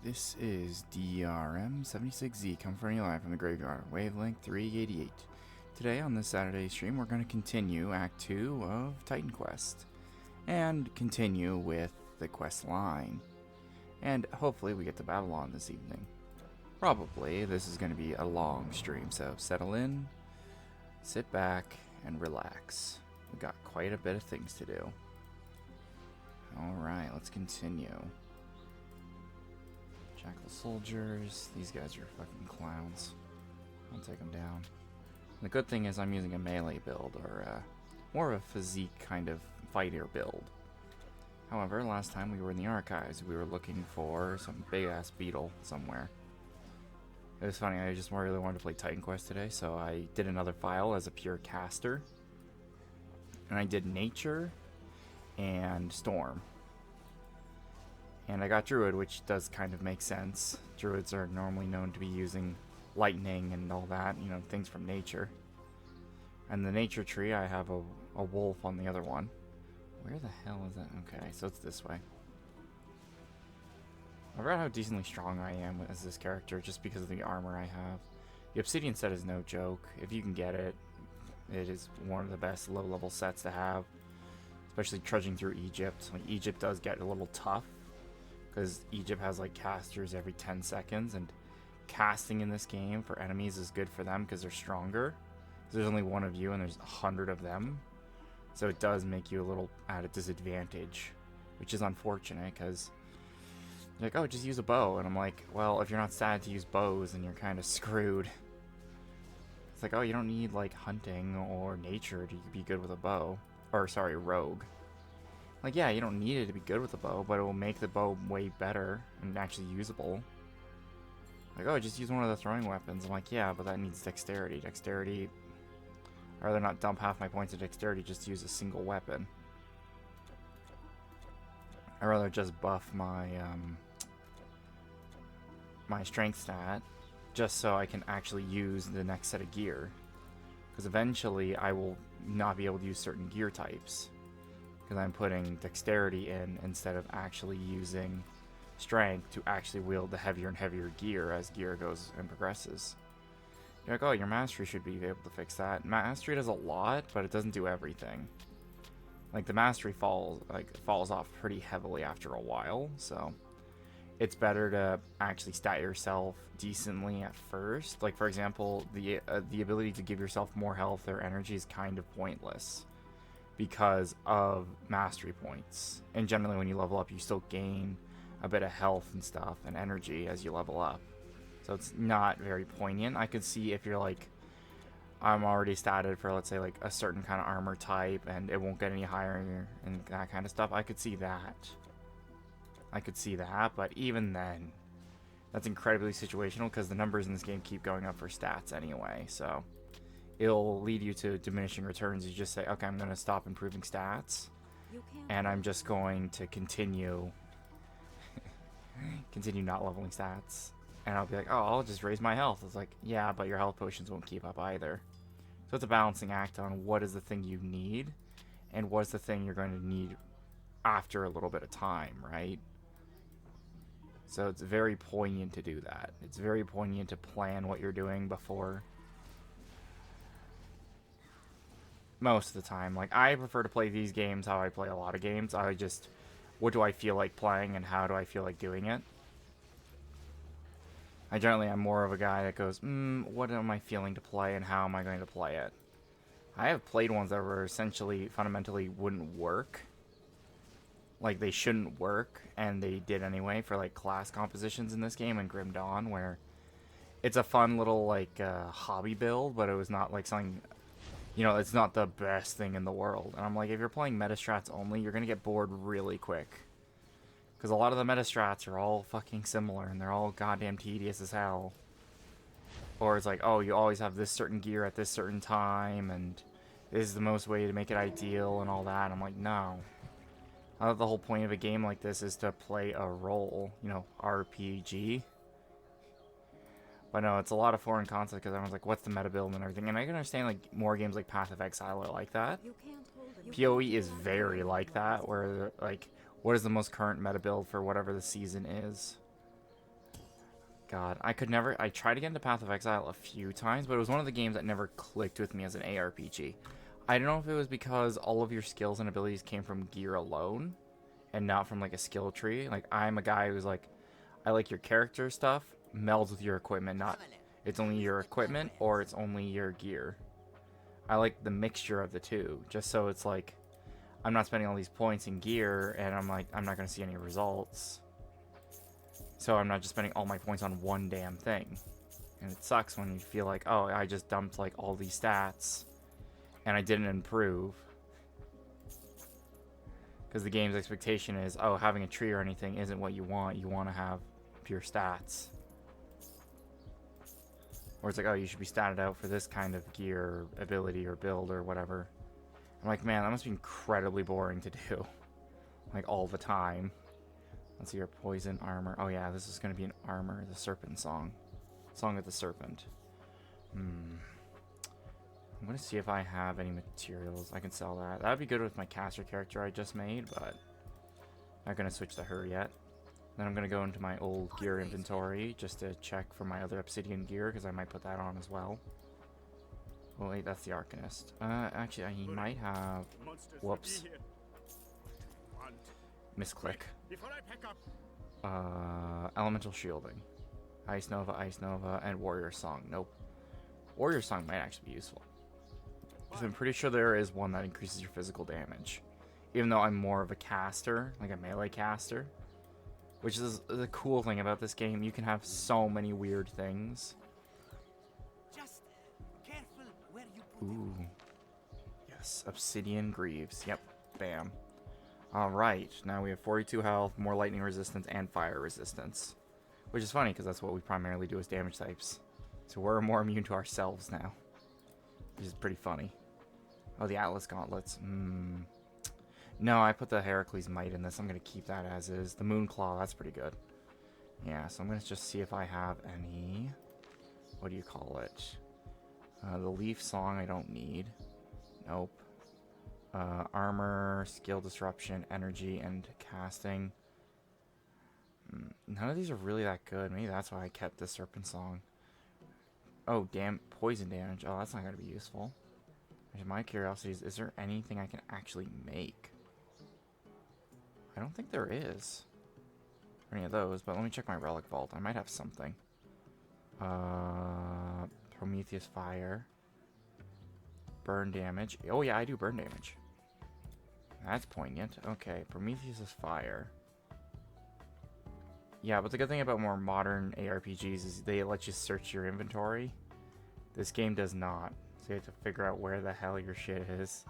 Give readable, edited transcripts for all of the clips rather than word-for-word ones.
This is DRM76Z coming from you live from the graveyard, wavelength 388. Today on this Saturday stream, we're going to continue Act 2 of Titan Quest and continue with the quest line. And hopefully we get to Babylon this evening. Probably this is going to be a long stream, so settle in, sit back, and relax. We've got quite a bit of things to do. Alright, let's continue. Jackal soldiers. These guys are fucking clowns. I'll take them down. The good thing is I'm using a melee build, or more of a physique kind of fighter build. However, last time we were in the archives, we were looking for some big-ass beetle somewhere. It was funny, I just really wanted to play Titan Quest today, so I did another file as a pure caster. And I did Nature and Storm. And I got Druid, which does kind of make sense. Druids are normally known to be using lightning and all that, you know, things from nature. And the nature tree, I have a wolf on the other one. Where the hell is that? Okay, so it's this way. I forgot how decently strong I am as this character just because of the armor I have. The Obsidian set is no joke. If you can get it, it is one of the best low-level sets to have. Especially trudging through Egypt. Like, Egypt does get a little tough, because Egypt has like casters every 10 seconds, and casting in this game for enemies is good for them because they're stronger. There's only one of you and there's 100 of them, so it does make you a little at a disadvantage, which is unfortunate because you're like, oh, just use a bow, and I'm like, well, if you're not sad to use bows, then you're kind of screwed. It's like, oh, you don't need like hunting or nature to be good with a bow, or sorry, rogue. Like, yeah, you don't need it to be good with the bow, but it will make the bow way better and actually usable. Like, oh, just use one of the throwing weapons. I'm like, yeah, but that needs dexterity. Dexterity, I'd rather not dump half my points of dexterity just to use a single weapon. I'd rather just buff my, my strength stat, just so I can actually use the next set of gear. Because eventually I will not be able to use certain gear types, because I'm putting dexterity in instead of actually using strength to actually wield the heavier and heavier gear as gear goes and progresses. You're like, oh, your mastery should be able to fix that. Mastery does a lot, but it doesn't do everything. Like, the mastery falls off pretty heavily after a while, so it's better to actually stat yourself decently at first. Like, for example, the ability to give yourself more health or energy is kind of pointless because of mastery points. And generally when you level up, you still gain a bit of health and stuff and energy as you level up. So it's not very poignant. I could see if you're like, I'm already statted for, let's say, like a certain kind of armor type and it won't get any higher and that kind of stuff. I could see that. But even then, that's incredibly situational because the numbers in this game keep going up for stats anyway, so it'll lead you to diminishing returns. You just say, okay, I'm going to stop improving stats, and I'm just going to continue not leveling stats. And I'll be like, oh, I'll just raise my health. It's like, yeah, but your health potions won't keep up either. So it's a balancing act on what is the thing you need, and what's the thing you're going to need after a little bit of time, right? So it's very poignant to do that. It's very poignant to plan what you're doing before. Most of the time. Like, I prefer to play these games how I play a lot of games. I just, what do I feel like playing and how do I feel like doing it? I generally am more of a guy that goes, what am I feeling to play and how am I going to play it? I have played ones that were essentially, fundamentally wouldn't work. Like, they shouldn't work, and they did anyway for, like, class compositions in this game and Grim Dawn, where it's a fun little, like, hobby build, but it was not, like, something, you know, it's not the best thing in the world. And I'm like, if you're playing meta strats only, you're going to get bored really quick. Because a lot of the meta strats are all fucking similar, and they're all goddamn tedious as hell. Or it's like, oh, you always have this certain gear at this certain time, and this is the most way to make it ideal, and all that. I'm like, no. I thought the whole point of a game like this is to play a role, you know, RPG. But no, it's a lot of foreign concepts because everyone's like, what's the meta build and everything. And I can understand, like, more games like Path of Exile are like that. PoE is very like that, where, like, what is the most current meta build for whatever the season is. God, I could never. I tried to get into Path of Exile a few times, but it was one of the games that never clicked with me as an ARPG. I don't know if it was because all of your skills and abilities came from gear alone and not from like a skill tree. Like, I'm a guy who's like, I like your character stuff melds with your equipment, not it's only your equipment or it's only your gear. I like the mixture of the two, just so it's like I'm not spending all these points in gear and I'm like, I'm not going to see any results. So I'm not just spending all my points on one damn thing. And it sucks when you feel like, oh, I just dumped like all these stats and I didn't improve. Because the game's expectation is, oh, having a tree or anything isn't what you want. You want to have pure stats. Or it's like, oh, you should be statted out for this kind of gear, or ability, or build, or whatever. I'm like, man, that must be incredibly boring to do. Like, all the time. Let's see your poison armor. Oh, yeah, this is going to be an armor. The Serpent Song. Song of the Serpent. I'm going to see if I have any materials. I can sell that. That would be good with my caster character I just made, but not going to switch to her yet. Then I'm going to go into my old gear inventory just to check for my other obsidian gear, because I might put that on as well. Oh, wait, that's the Arcanist. Actually, he might have... Whoops. Misclick. Elemental Shielding. Ice Nova, and Warrior Song. Nope. Warrior Song might actually be useful. Because I'm pretty sure there is one that increases your physical damage. Even though I'm more of a caster, like a melee caster. Which is the cool thing about this game. You can have so many weird things. Just careful where you put Ooh. Yes, Obsidian Greaves. Yep. Bam. Alright, now we have 42 health, more lightning resistance, and fire resistance. Which is funny, because that's what we primarily do as damage types. So we're more immune to ourselves now. Which is pretty funny. Oh, the Atlas Gauntlets. No, I put the Heracles Might in this. I'm going to keep that as is. The Moon Claw, that's pretty good. Yeah, so I'm going to just see if I have any... What do you call it? The Leaf Song I don't need. Nope. Armor, Skill Disruption, Energy, and Casting. None of these are really that good. Maybe that's why I kept the Serpent Song. Oh, damn. Poison damage. Oh, that's not going to be useful. My curiosity is there anything I can actually make? I don't think there is. Any of those, but let me check my Relic Vault. I might have something. Prometheus Fire. Burn damage. Oh yeah, I do burn damage. That's poignant. Okay, Prometheus' Fire. Yeah, but the good thing about more modern ARPGs is they let you search your inventory. This game does not. So you have to figure out where the hell your shit is.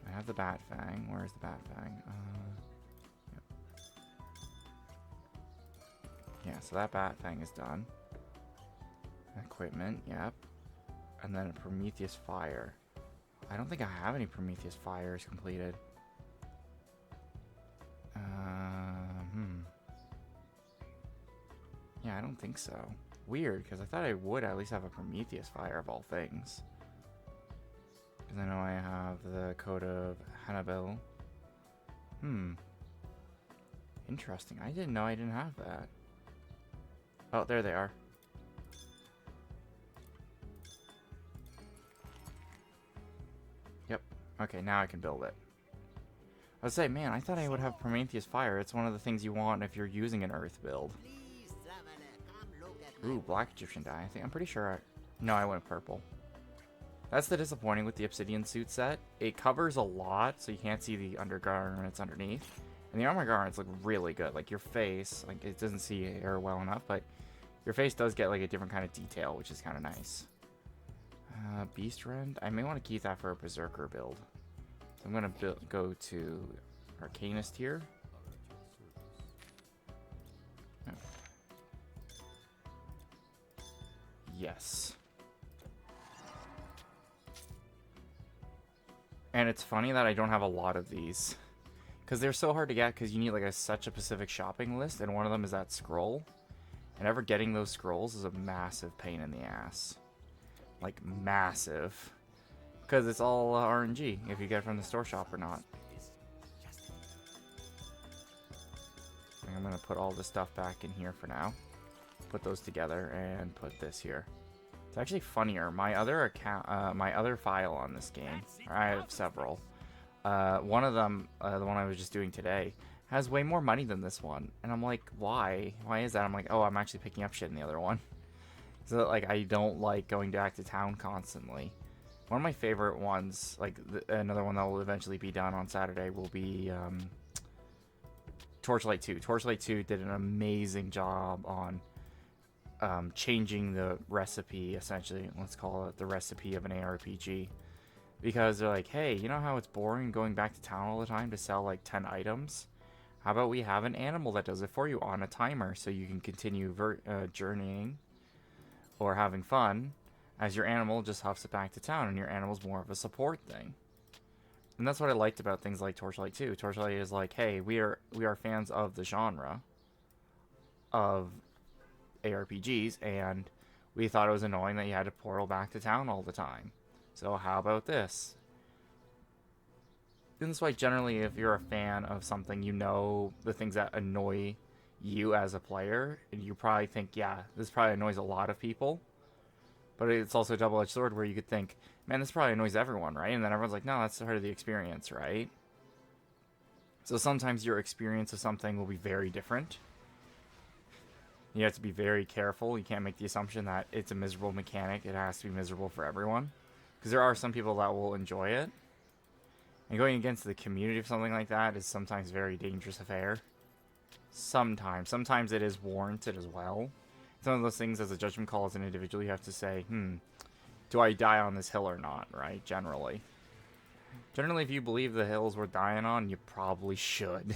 I have the Bat Fang. Where's the Bat Fang? Yep. Yeah, so that Bat Fang is done. Equipment, yep. And then a Prometheus Fire. I don't think I have any Prometheus Fires completed. Yeah, I don't think so. Weird, because I thought I would at least have a Prometheus Fire of all things. Because I know I have the Code of Hannibal. Interesting. I didn't know I didn't have that. Oh, there they are. Yep. Okay, now I can build it. I was saying, man, I thought I would have Prometheus Fire. It's one of the things you want if you're using an Earth build. Ooh, Black Egyptian dye. I'm pretty sure No, I went purple. That's the disappointing with the Obsidian suit set. It covers a lot, so you can't see the undergarments underneath. And the armor garments look really good. Like, your face, like, it doesn't see air well enough, but your face does get, like, a different kind of detail, which is kind of nice. Beast Rend. I may want to keep that for a Berserker build. So I'm going to go to Arcanist here. Yes. And it's funny that I don't have a lot of these. Because they're so hard to get because you need like such a specific shopping list. And one of them is that scroll. And ever getting those scrolls is a massive pain in the ass. Like massive. Because it's all RNG if you get it from the store shop or not. I'm going to put all this stuff back in here for now. Put those together and put this here. It's actually funnier. My other account, my other file on this game, I have several. One of them, the one I was just doing today, has way more money than this one. And I'm like, why? Why is that? I'm like, oh, I'm actually picking up shit in the other one. So, like, I don't like going back to town constantly. One of my favorite ones, like, another one that will eventually be done on Saturday will be, Torchlight 2. Torchlight 2 did an amazing job on changing the recipe, essentially. Let's call it the recipe of an ARPG. Because they're like, hey, you know how it's boring going back to town all the time to sell like 10 items? How about we have an animal that does it for you on a timer so you can continue journeying or having fun as your animal just huffs it back to town, and your animal's more of a support thing. And that's what I liked about things like Torchlight 2. Torchlight is like, hey, we are fans of the genre of ARPGs, and we thought it was annoying that you had to portal back to town all the time. So how about this? And that's why generally if you're a fan of something, you know the things that annoy you as a player, and you probably think, yeah, this probably annoys a lot of people. But it's also a double-edged sword where you could think, man, this probably annoys everyone, right? And then everyone's like, no, that's part of the experience, right? So sometimes your experience of something will be very different. You have to be very careful. You can't make the assumption that it's a miserable mechanic. It has to be miserable for everyone. Because there are some people that will enjoy it. And going against the community of something like that is sometimes a very dangerous affair. Sometimes. Sometimes it is warranted as well. It's one of those things as a judgment call as an individual, you have to say, do I die on this hill or not, right? Generally. Generally, if you believe the hill's worth dying on, you probably should.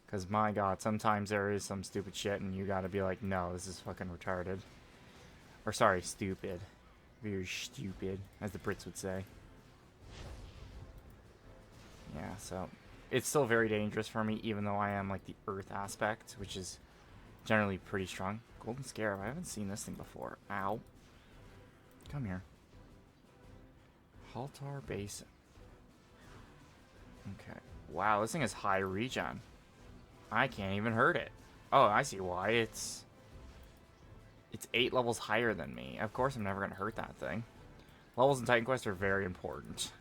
Because, my god, sometimes there is some stupid shit and you gotta be like, no, this is fucking retarded. Or, sorry, stupid. Very stupid, as the Brits would say. Yeah, so it's still very dangerous for me, even though I am, like, the earth aspect, which is generally pretty strong. Golden Scarab, I haven't seen this thing before. Ow. Come here. Haltar Basin. Okay. Wow, this thing is high regen. I can't even hurt it. Oh, I see why. It's 8 levels higher than me. Of course I'm never going to hurt that thing. Levels in Titan Quest are very important.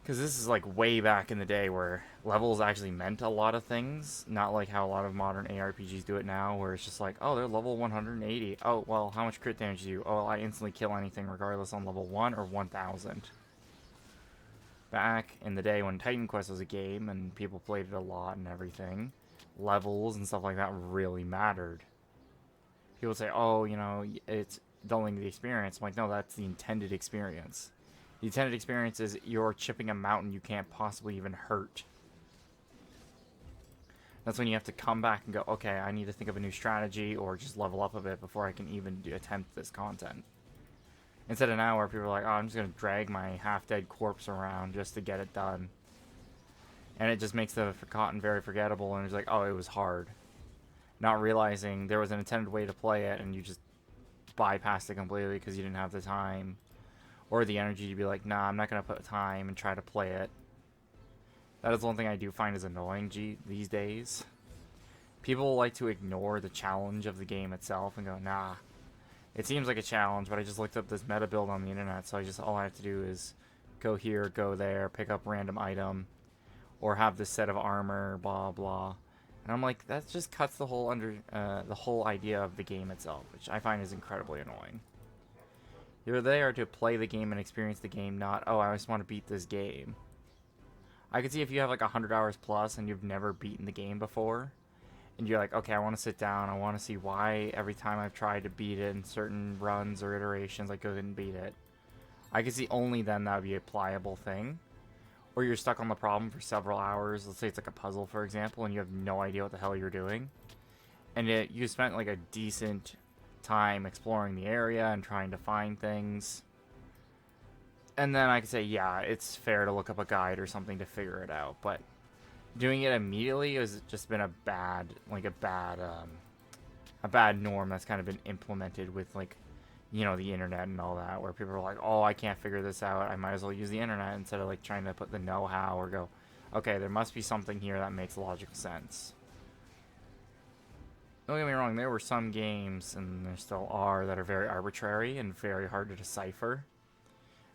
Because this is like way back in the day where levels actually meant a lot of things. Not like how a lot of modern ARPGs do it now, where it's just like, oh, they're level 180. Oh, well, how much crit damage do you? Oh, I instantly kill anything regardless on level 1 or 1000. Back in the day when Titan Quest was a game and people played it a lot and everything, levels and stuff like that really mattered. People say, oh, you know, it's dulling the experience. I'm like, no, that's the intended experience. The intended experience is you're chipping a mountain you can't possibly even hurt. That's when you have to come back and go, okay, I need to think of a new strategy or just level up a bit before I can even attempt this content. Instead of now where people are like, oh, I'm just going to drag my half-dead corpse around just to get it done. And it just makes the Forgotten very forgettable, and it's like, oh, it was hard. Not realizing there was an intended way to play it, and you just bypassed it completely because you didn't have the time or the energy to be like, nah, I'm not going to put time and try to play it. That is one thing I do find is annoying these days. People like to ignore the challenge of the game itself and go, nah, it seems like a challenge, but I just looked up this meta build on the internet, so all I have to do is go here, go there, pick up random item, or have this set of armor, blah, blah. And I'm like, that just cuts the whole the whole idea of the game itself, which I find is incredibly annoying. You're there to play the game and experience the game, not, oh, I just want to beat this game. I could see if you have like 100 hours plus and you've never beaten the game before, and you're like, okay, I want to sit down, I want to see why every time I've tried to beat it in certain runs or iterations, I couldn't beat it. I could see only then that would be a pliable thing. Or you're stuck on the problem for several hours, let's say it's like a puzzle, for example, and you have no idea what the hell you're doing. And you spent like a decent time exploring the area and trying to find things. And then I could say, yeah, it's fair to look up a guide or something to figure it out. But doing it immediately has just been a bad norm that's kind of been implemented with, like, you know, the internet and all that, where people are like, oh, I can't figure this out, I might as well use the internet instead of like trying to put the know-how or go, okay, there must be something here that makes logical sense. Don't get me wrong, there were some games, and there still are, that are very arbitrary and very hard to decipher.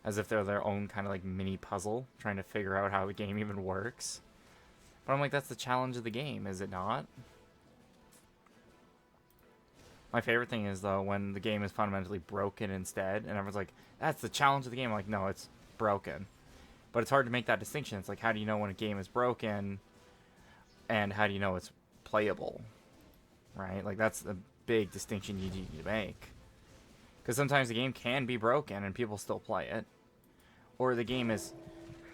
As if they're their own kind of like mini puzzle, trying to figure out how the game even works. But I'm like, that's the challenge of the game, is it not? My favorite thing is, though, when the game is fundamentally broken instead, and everyone's like, that's the challenge of the game. I'm like, no, it's broken. But it's hard to make that distinction. It's like, how do you know when a game is broken, and how do you know it's playable? Right? Like, that's the big distinction you need to make. Because sometimes the game can be broken, and people still play it. Or the game is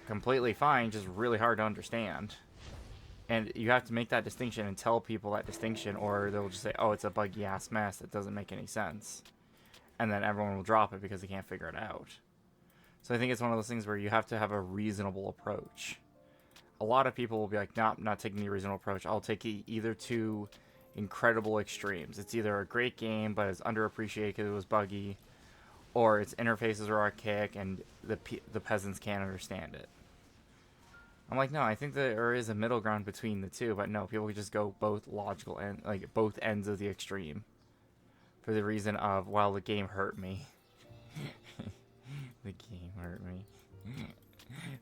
completely fine, just really hard to understand. And you have to make that distinction and tell people that distinction, or they'll just say, oh, it's a buggy-ass mess that doesn't make any sense. And then everyone will drop it because they can't figure it out. So I think it's one of those things where you have to have a reasonable approach. A lot of people will be like, nope, not taking the reasonable approach. I'll take it either to incredible extremes. It's either a great game, but it's underappreciated because it was buggy, or its interfaces are archaic and the peasants can't understand it. I'm like, no, I think there is a middle ground between the two, but no, people just go both logical and like both ends of the extreme for the reason of, well, the game hurt me. The game hurt me.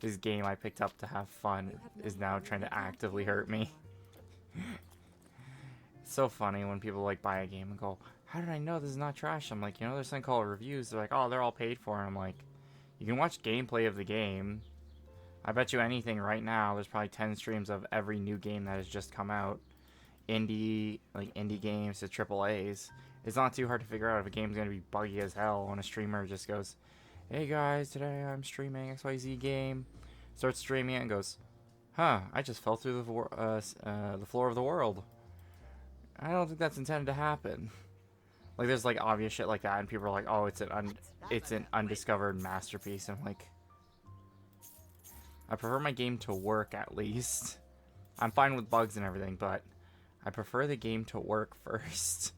This game I picked up to have fun is now trying to actively hurt me. It's so funny when people like buy a game and go, how did I know this is not trash? I'm like, you know, there's something called reviews. They're like, oh, they're all paid for. And I'm like, you can watch gameplay of the game. I bet you anything right now, there's probably 10 streams of every new game that has just come out. Indie games to AAAs. It's not too hard to figure out if a game's going to be buggy as hell when a streamer just goes, hey guys, today I'm streaming XYZ game. Starts streaming it and goes, huh, I just fell through the floor of the world. I don't think that's intended to happen. Like, there's like obvious shit like that, and people are like, oh, it's an undiscovered masterpiece. I'm like, I prefer my game to work at least. I'm fine with bugs and everything, but I prefer the game to work first.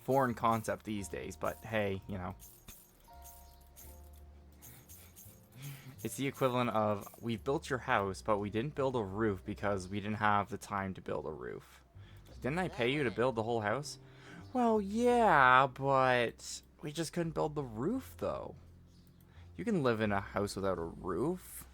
Foreign concept these days, but hey, you know. It's the equivalent of, we've built your house, but we didn't build a roof because we didn't have the time to build a roof. Didn't I pay you to build the whole house? Well, yeah, but we just couldn't build the roof, though. You can live in a house without a roof.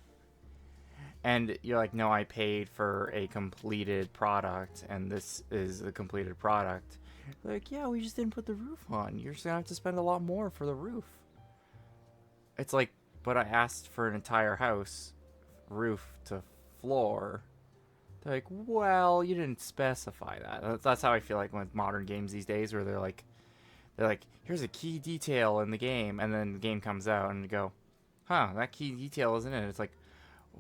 And you're like, no, I paid for a completed product, and this is the completed product. Like, yeah, we just didn't put the roof on. You're just gonna have to spend a lot more for the roof. It's like, but I asked for an entire house, roof to floor. They're like, well, you didn't specify that. That's how I feel like with modern games these days, where they're like, here's a key detail in the game, and then the game comes out, and you go, huh, that key detail isn't it? It's like,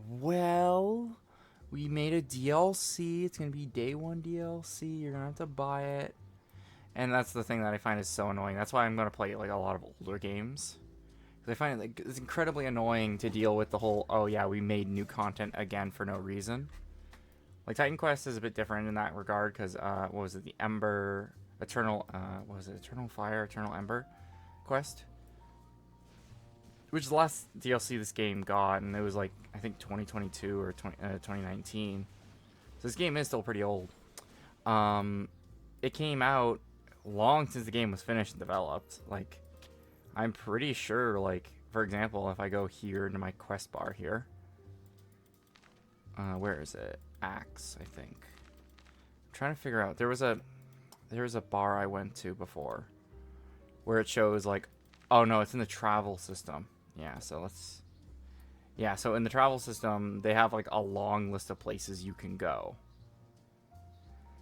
well, we made a DLC. It's gonna be day one DLC. You're gonna have to buy it, and that's the thing that I find is so annoying. That's why I'm gonna play like a lot of older games. I find it like it's incredibly annoying to deal with the whole, oh yeah, we made new content again for no reason. Like Titan Quest is a bit different in that regard because what was it, the Ember Eternal Eternal Fire, Eternal Ember quest, which is the last DLC this game got, and it was like I think 2022 or 2019. So this game is still pretty old. It came out long since the game was finished and developed. Like, I'm pretty sure, like, for example, if I go here into my quest bar here, where is it? Axe, I think. I'm trying to figure out. There was a bar I went to before where it shows like, oh no, it's in the travel system. Yeah, so so in the travel system, they have like a long list of places you can go.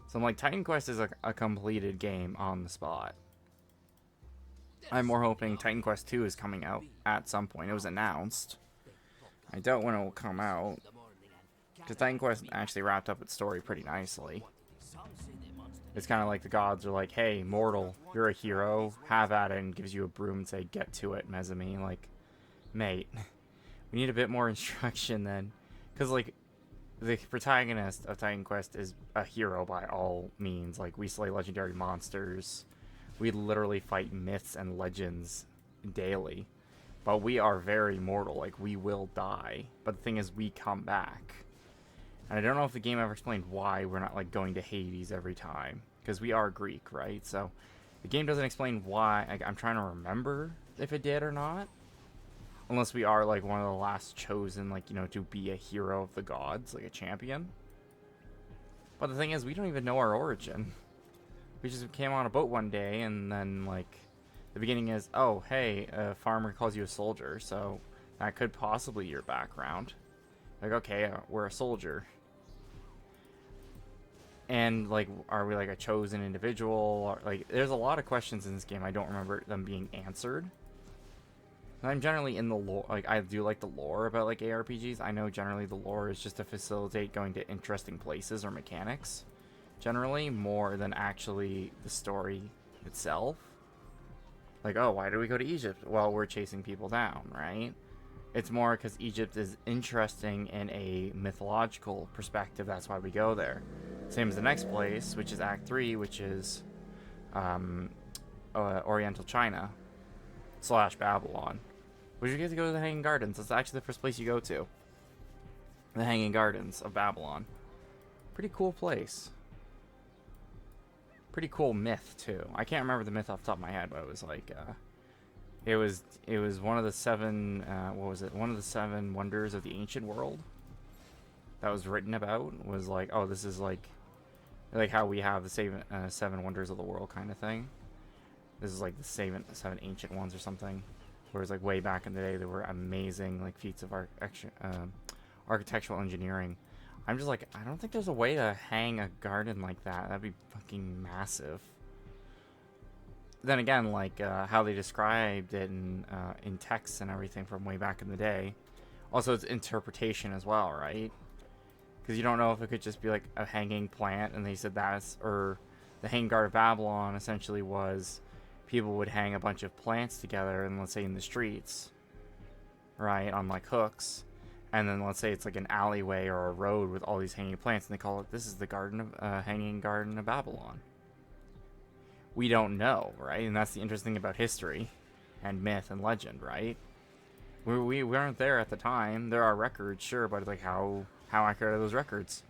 So I'm like, Titan Quest is a completed game on the spot. I'm more hoping Titan Quest 2 is coming out at some point. It was announced. I doubt when it will come out, because Titan Quest actually wrapped up its story pretty nicely. It's kind of like the gods are like, hey, mortal, you're a hero, have at it, and gives you a broom and say, get to it, Mesami. Like, mate, we need a bit more instruction then. Because, like, the protagonist of Titan Quest is a hero by all means. Like, we slay legendary monsters. We literally fight myths and legends daily. But we are very mortal. Like, we will die. But the thing is, we come back. And I don't know if the game ever explained why we're not, like, going to Hades every time. Because we are Greek, right? So, the game doesn't explain why. Like, I'm trying to remember if it did or not. Unless we are, like, one of the last chosen, like, you know, to be a hero of the gods. Like, a champion. But the thing is, we don't even know our origin. We just came on a boat one day, and then, like, the beginning is, oh, hey, a farmer calls you a soldier, so that could possibly be your background. Like, okay, we're a soldier. And, like, are we, like, a chosen individual? Or, like, there's a lot of questions in this game. I don't remember them being answered. And I'm generally in the lore. Like, I do like the lore about, like, ARPGs. I know generally the lore is just to facilitate going to interesting places or mechanics. Generally, more than actually the story itself. Like, oh, why do we go to Egypt? Well, we're chasing people down, right? It's more because Egypt is interesting in a mythological perspective. That's why we go there. Same as the next place, which is Act 3, which is Oriental China / Babylon. Which you get to go to the Hanging Gardens. That's actually the first place you go to. The Hanging Gardens of Babylon. Pretty cool place. Pretty cool myth too. I can't remember the myth off the top of my head, but it was like it was one of the seven what was it? One of the 7 wonders of the ancient world that was written about was like, oh, this is like how we have the 7 wonders of the world kind of thing. This is like the 7 ancient ones or something. Whereas like way back in the day, there were amazing like feats of architectural engineering. I'm just like, I don't think there's a way to hang a garden like that. That'd be fucking massive. Then again, like how they described it in text and everything from way back in the day. Also, it's interpretation as well, right? Because you don't know if it could just be like a hanging plant, and they said that's, or the Hanging Garden of Babylon essentially was people would hang a bunch of plants together, and let's say in the streets, right, on like hooks. And then let's say it's like an alleyway or a road with all these hanging plants, and they call it, this is the Hanging Garden of Babylon. We don't know, right? And that's the interesting thing about history and myth and legend, right? We weren't there at the time. There are records, sure, but like how accurate are those records?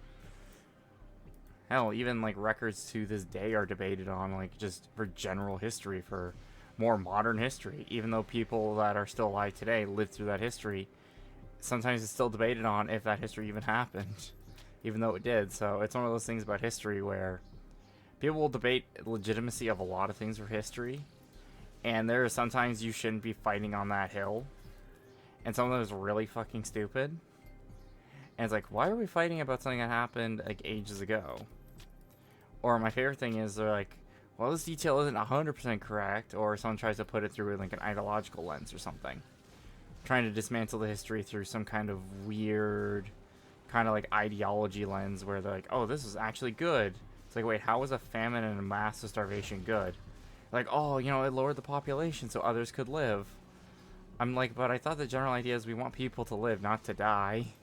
Hell, even like records to this day are debated on, like just for general history, for more modern history. Even though people that are still alive today lived through that history, sometimes it's still debated on if that history even happened, even though it did. So it's one of those things about history where people will debate the legitimacy of a lot of things for history, and there are sometimes you shouldn't be fighting on that hill, and some of them is really fucking stupid. And it's like, why are we fighting about something that happened like ages ago? Or my favorite thing is they're like, well, this detail isn't 100% correct, or someone tries to put it through like an ideological lens or something, trying to dismantle the history through some kind of weird kind of like ideology lens where they're like, oh, this is actually good. It's like, wait, how was a famine and a massive starvation good? Like, oh, you know, it lowered the population so others could live. I'm like, but I thought the general idea is we want people to live, not to die.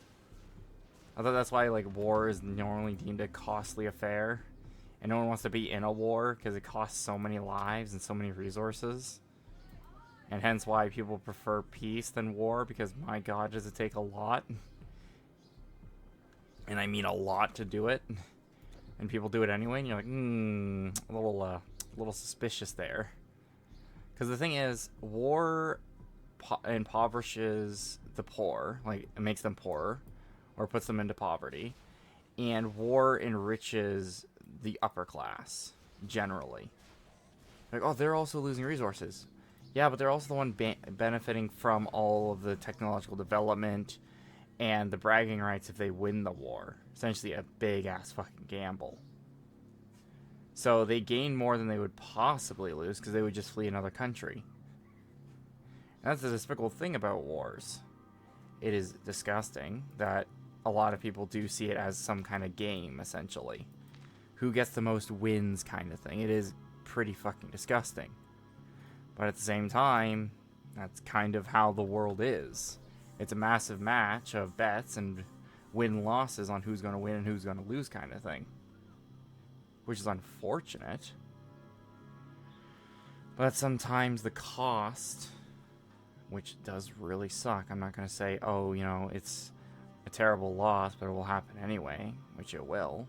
I thought that's why like war is normally deemed a costly affair, and no one wants to be in a war because it costs so many lives and so many resources. And hence why people prefer peace than war, because my god, does it take a lot. And I mean a lot to do it. And people do it anyway, and you're like, a little suspicious there. Because the thing is, war impoverishes the poor, like it makes them poorer, or puts them into poverty. And war enriches the upper class, generally. Like, oh, they're also losing resources. Yeah, but they're also the one benefiting from all of the technological development and the bragging rights if they win the war. Essentially a big-ass fucking gamble. So they gain more than they would possibly lose because they would just flee another country. And that's the despicable thing about wars. It is disgusting that a lot of people do see it as some kind of game, essentially. Who gets the most wins kind of thing. It is pretty fucking disgusting. But at the same time, that's kind of how the world is. It's a massive match of bets and win-losses on who's going to win and who's going to lose kind of thing. Which is unfortunate. But sometimes the cost which does really suck. I'm not going to say, oh, you know, it's a terrible loss, but it will happen anyway, which it will.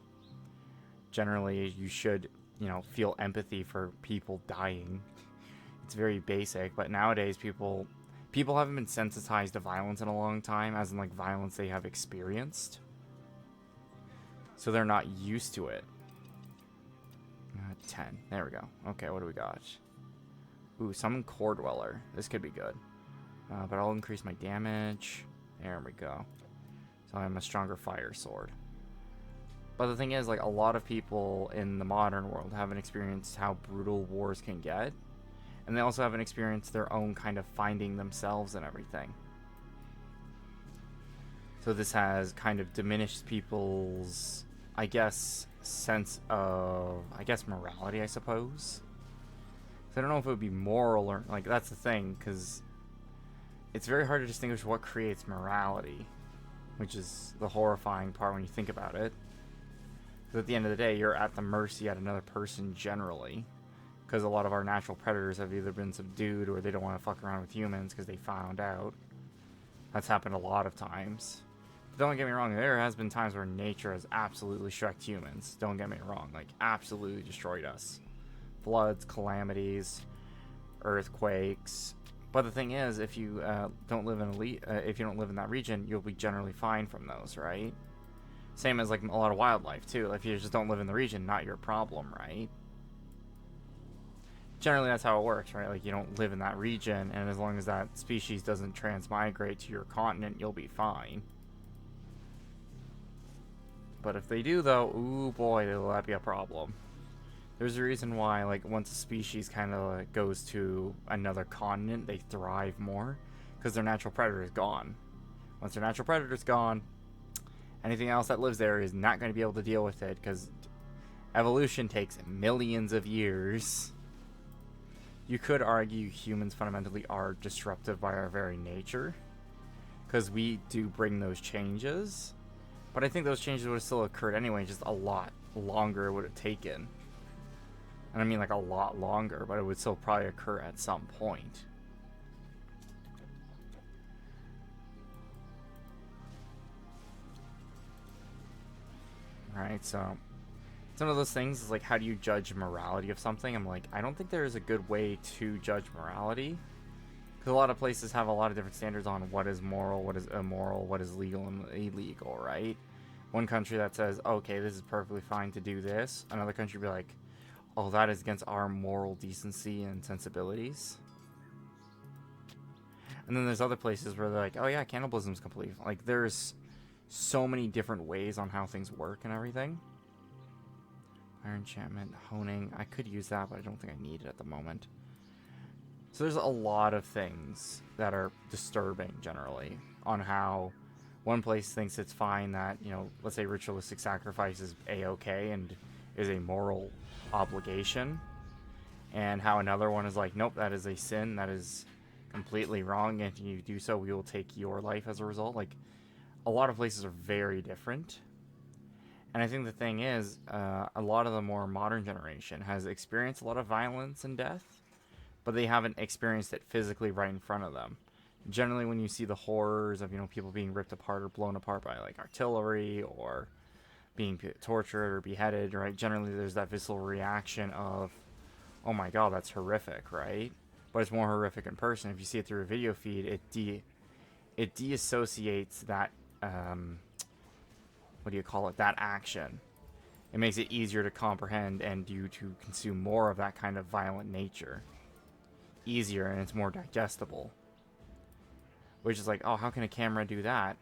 Generally, you should, you know, feel empathy for people dying. It's very basic, but nowadays people haven't been sensitized to violence in a long time, as in like violence they have experienced. So they're not used to it. 10. There we go. Okay, what do we got? Ooh, summon Core Dweller. This could be good. But I'll increase my damage. There we go. So I'm a stronger fire sword. But the thing is, like, a lot of people in the modern world haven't experienced how brutal wars can get. And they also haven't experienced their own kind of finding themselves and everything. So this has kind of diminished people's, I guess, sense of, morality, I suppose. So I don't know if it would be moral or, like, that's the thing, because it's very hard to distinguish what creates morality, which is the horrifying part when you think about it. Because at the end of the day, you're at the mercy at another person generally, because a lot of our natural predators have either been subdued or they don't want to fuck around with humans because they found out. That's happened a lot of times. Don't get me wrong, there has been times where nature has absolutely shreked humans. Don't get me wrong, like, absolutely destroyed us. Floods, calamities, earthquakes. But the thing is, if you don't live in that region, you'll be generally fine from those, right? Same as like a lot of wildlife too. If you just don't live in the region, not your problem, right? Generally, that's how it works, right? Like, you don't live in that region, and as long as that species doesn't transmigrate to your continent, you'll be fine. But if they do, though, ooh boy, will that be a problem. There's a reason why, like, once a species kind of goes to another continent, they thrive more, because their natural predator is gone. Once their natural predator is gone, anything else that lives there is not going to be able to deal with it, because evolution takes millions of years. You could argue humans fundamentally are disruptive by our very nature, because we do bring those changes. But I think those changes would have still occurred anyway, just a lot longer would have taken. And I mean like a lot longer, but it would still probably occur at some point. Alright, so it's one of those things is like, how do you judge morality of something? I'm like, I don't think there is a good way to judge morality. Because a lot of places have a lot of different standards on what is moral, what is immoral, what is legal and illegal, right? One country that says, okay, this is perfectly fine to do this. Another country would be like, oh, that is against our moral decency and sensibilities. And then there's other places where they're like, oh yeah, cannibalism is completely fine. Like, there's so many different ways on how things work and everything. Fire enchantment, honing. I could use that, but I don't think I need it at the moment. So there's a lot of things that are disturbing generally on how one place thinks it's fine that, you know, let's say ritualistic sacrifice is a-okay and is a moral obligation, and how another one is like, nope, that is a sin, that is completely wrong, and if you do so, we will take your life as a result. Like, a lot of places are very different. And I think the thing is, a lot of the more modern generation has experienced a lot of violence and death, but they haven't experienced it physically right in front of them. Generally, when you see the horrors of, you know, people being ripped apart or blown apart by, like, artillery, or being tortured or beheaded, right? Generally, there's that visceral reaction of, oh my god, that's horrific, right? But it's more horrific in person. If you see it through a video feed, it deassociates that, what do you call it, that action. It makes it easier to comprehend and you to consume more of that kind of violent nature. Easier, and it's more digestible. Which is like, oh, how can a camera do that?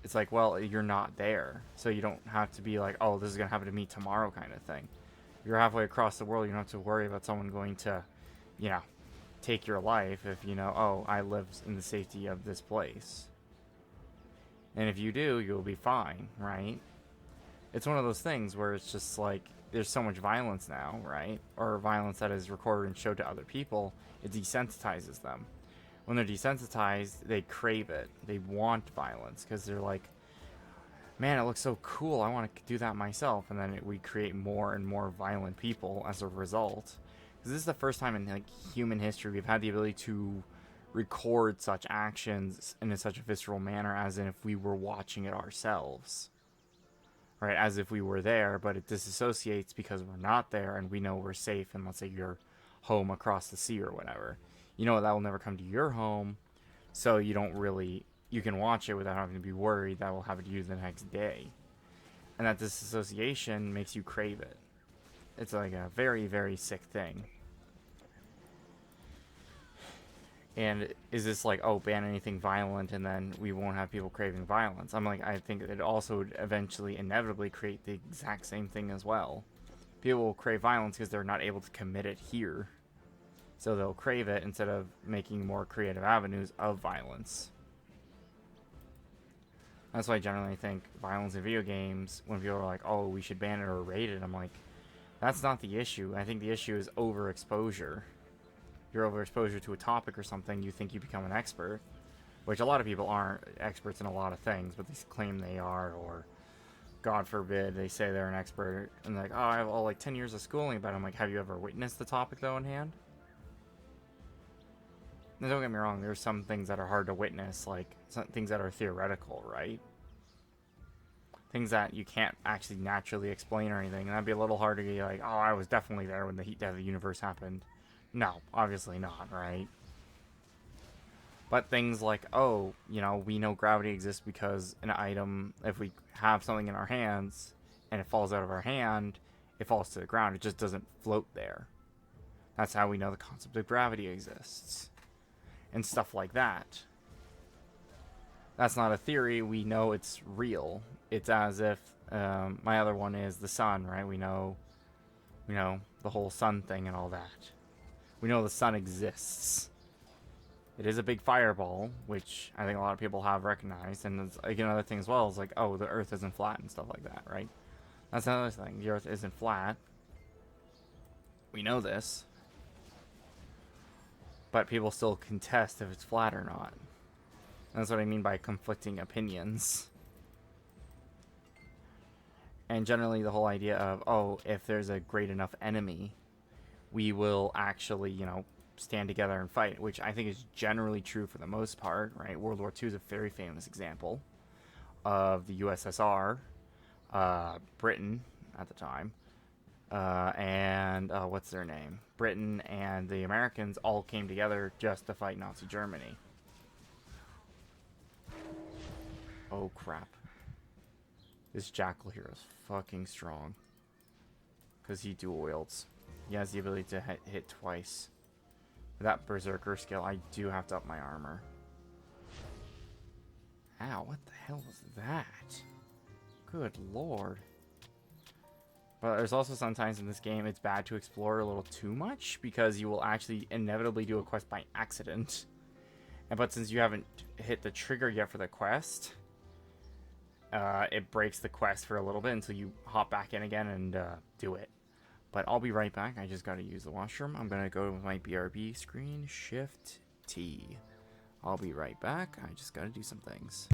It's like, well, you're not there. So you don't have to be like, oh, this is going to happen to me tomorrow kind of thing. You're halfway across the world, you don't have to worry about someone going to, you know, take your life if, you know, oh, I live in the safety of this place. And if you do, you'll be fine, right? It's one of those things where it's just like, there's so much violence now, right? Or violence that is recorded and showed to other people, it desensitizes them. When they're desensitized, they crave it. They want violence because they're like, man, it looks so cool. I want to do that myself. And then we create more and more violent people as a result. Because this is the first time in like human history we've had the ability to record such actions in such a visceral manner as in if we were watching it ourselves. Right, as if we were there, but it disassociates because we're not there and we know we're safe in, let's say, your home across the sea or whatever. You know that will never come to your home, so you don't really, you can watch it without having to be worried that we'll have it used the next day. And that disassociation makes you crave it. It's like a very, very sick thing. And is this like, oh, ban anything violent and then we won't have people craving violence? I'm like, I think it also would eventually inevitably create the exact same thing as well. People will crave violence because they're not able to commit it here. So they'll crave it instead of making more creative avenues of violence. That's why I generally think violence in video games, when people are like, oh, we should ban it or rate it, I'm like, that's not the issue. I think the issue is overexposure. Your overexposure to a topic or something, you think you become an expert, which a lot of people aren't experts in a lot of things, but they claim they are, or God forbid they say they're an expert and they're like, oh, I have all like 10 years of schooling about it. I'm like, have you ever witnessed the topic though in hand? Now, don't get me wrong, there's some things that are hard to witness, like some things that are theoretical, right? Things that you can't actually naturally explain or anything, and that'd be a little hard to be like, oh, I was definitely there when the heat death of the universe happened. No, obviously not, right? But things like, oh, you know, we know gravity exists because an item, if we have something in our hands and it falls out of our hand, it falls to the ground. It just doesn't float there. That's how we know the concept of gravity exists. And stuff like that. That's not a theory. We know it's real. It's as if my other one is the sun, right? We know the whole sun thing and all that. We know the sun exists. It is a big fireball, which I think a lot of people have recognized. And it's, like, another thing as well is like, oh, the Earth isn't flat and stuff like that, right? That's another thing. The Earth isn't flat. We know this. But people still contest if it's flat or not. And that's what I mean by conflicting opinions. And generally the whole idea of, oh, if there's a great enough enemy, we will actually, you know, stand together and fight, which I think is generally true for the most part, right? World War II is a very famous example of the USSR, Britain at the time, and what's their name? Britain and the Americans all came together just to fight Nazi Germany. Oh crap. This Jackal here is fucking strong. Because he dual wields. He has the ability to hit twice. With that Berserker skill, I do have to up my armor. Ow, what the hell was that? Good lord. But there's also sometimes in this game it's bad to explore a little too much because you will actually inevitably do a quest by accident. But since you haven't hit the trigger yet for the quest, it breaks the quest for a little bit until you hop back in again and do it. But I'll be right back. I just gotta use the washroom. I'm gonna go with my BRB screen, Shift T. I'll be right back. I just gotta do some things.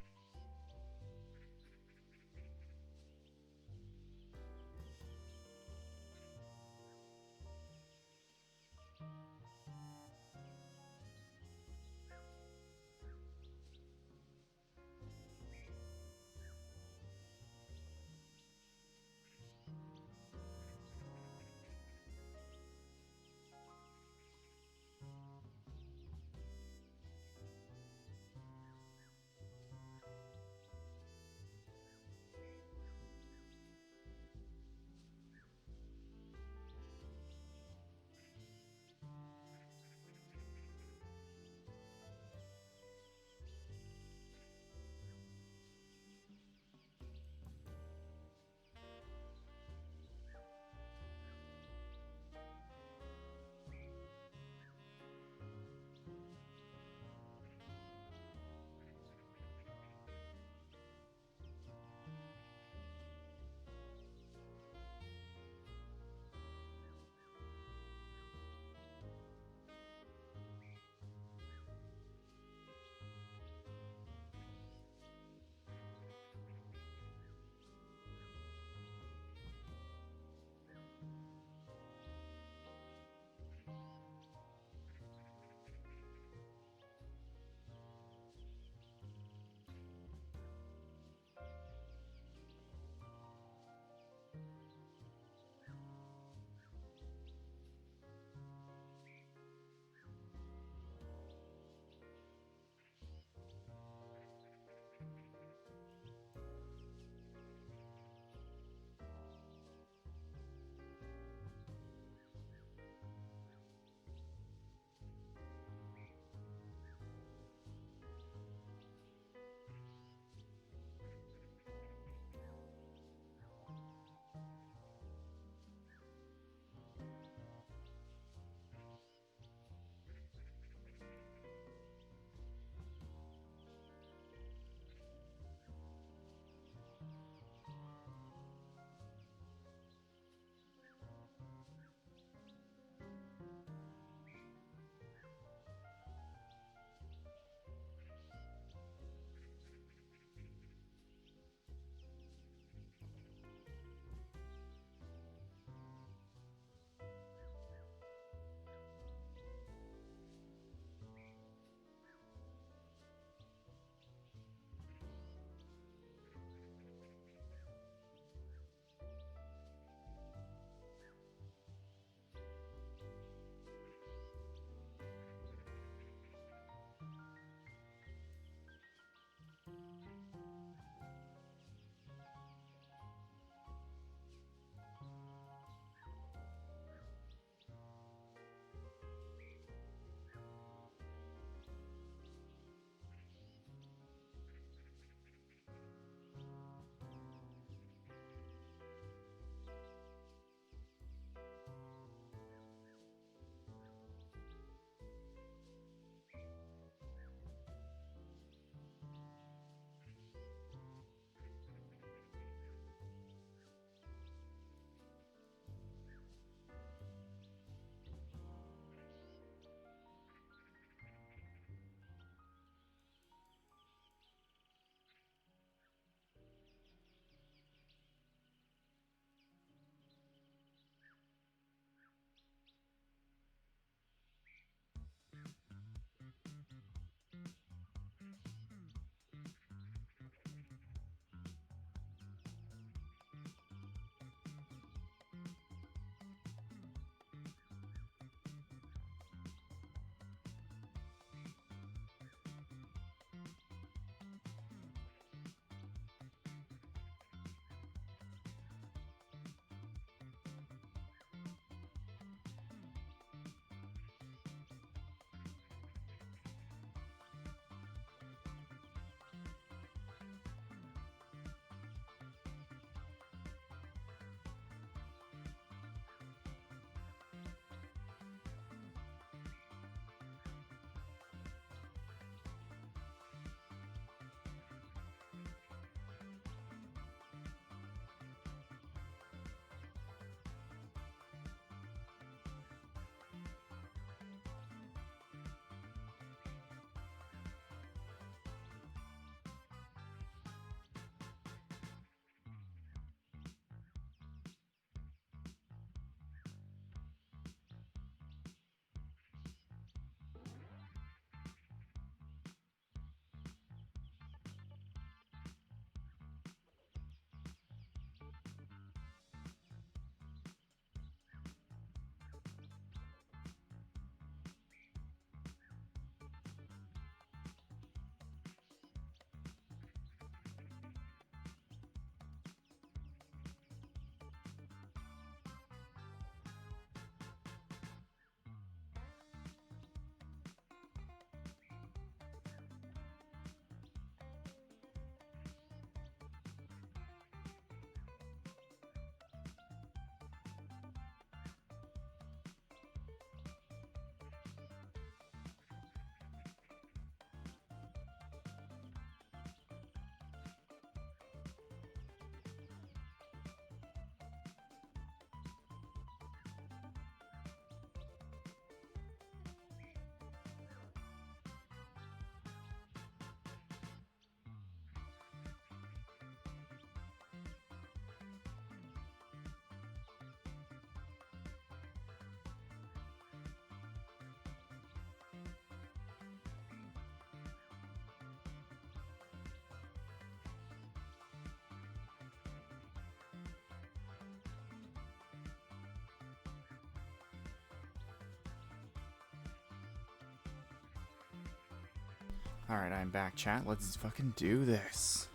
Alright, I'm back, chat. Let's fucking do this.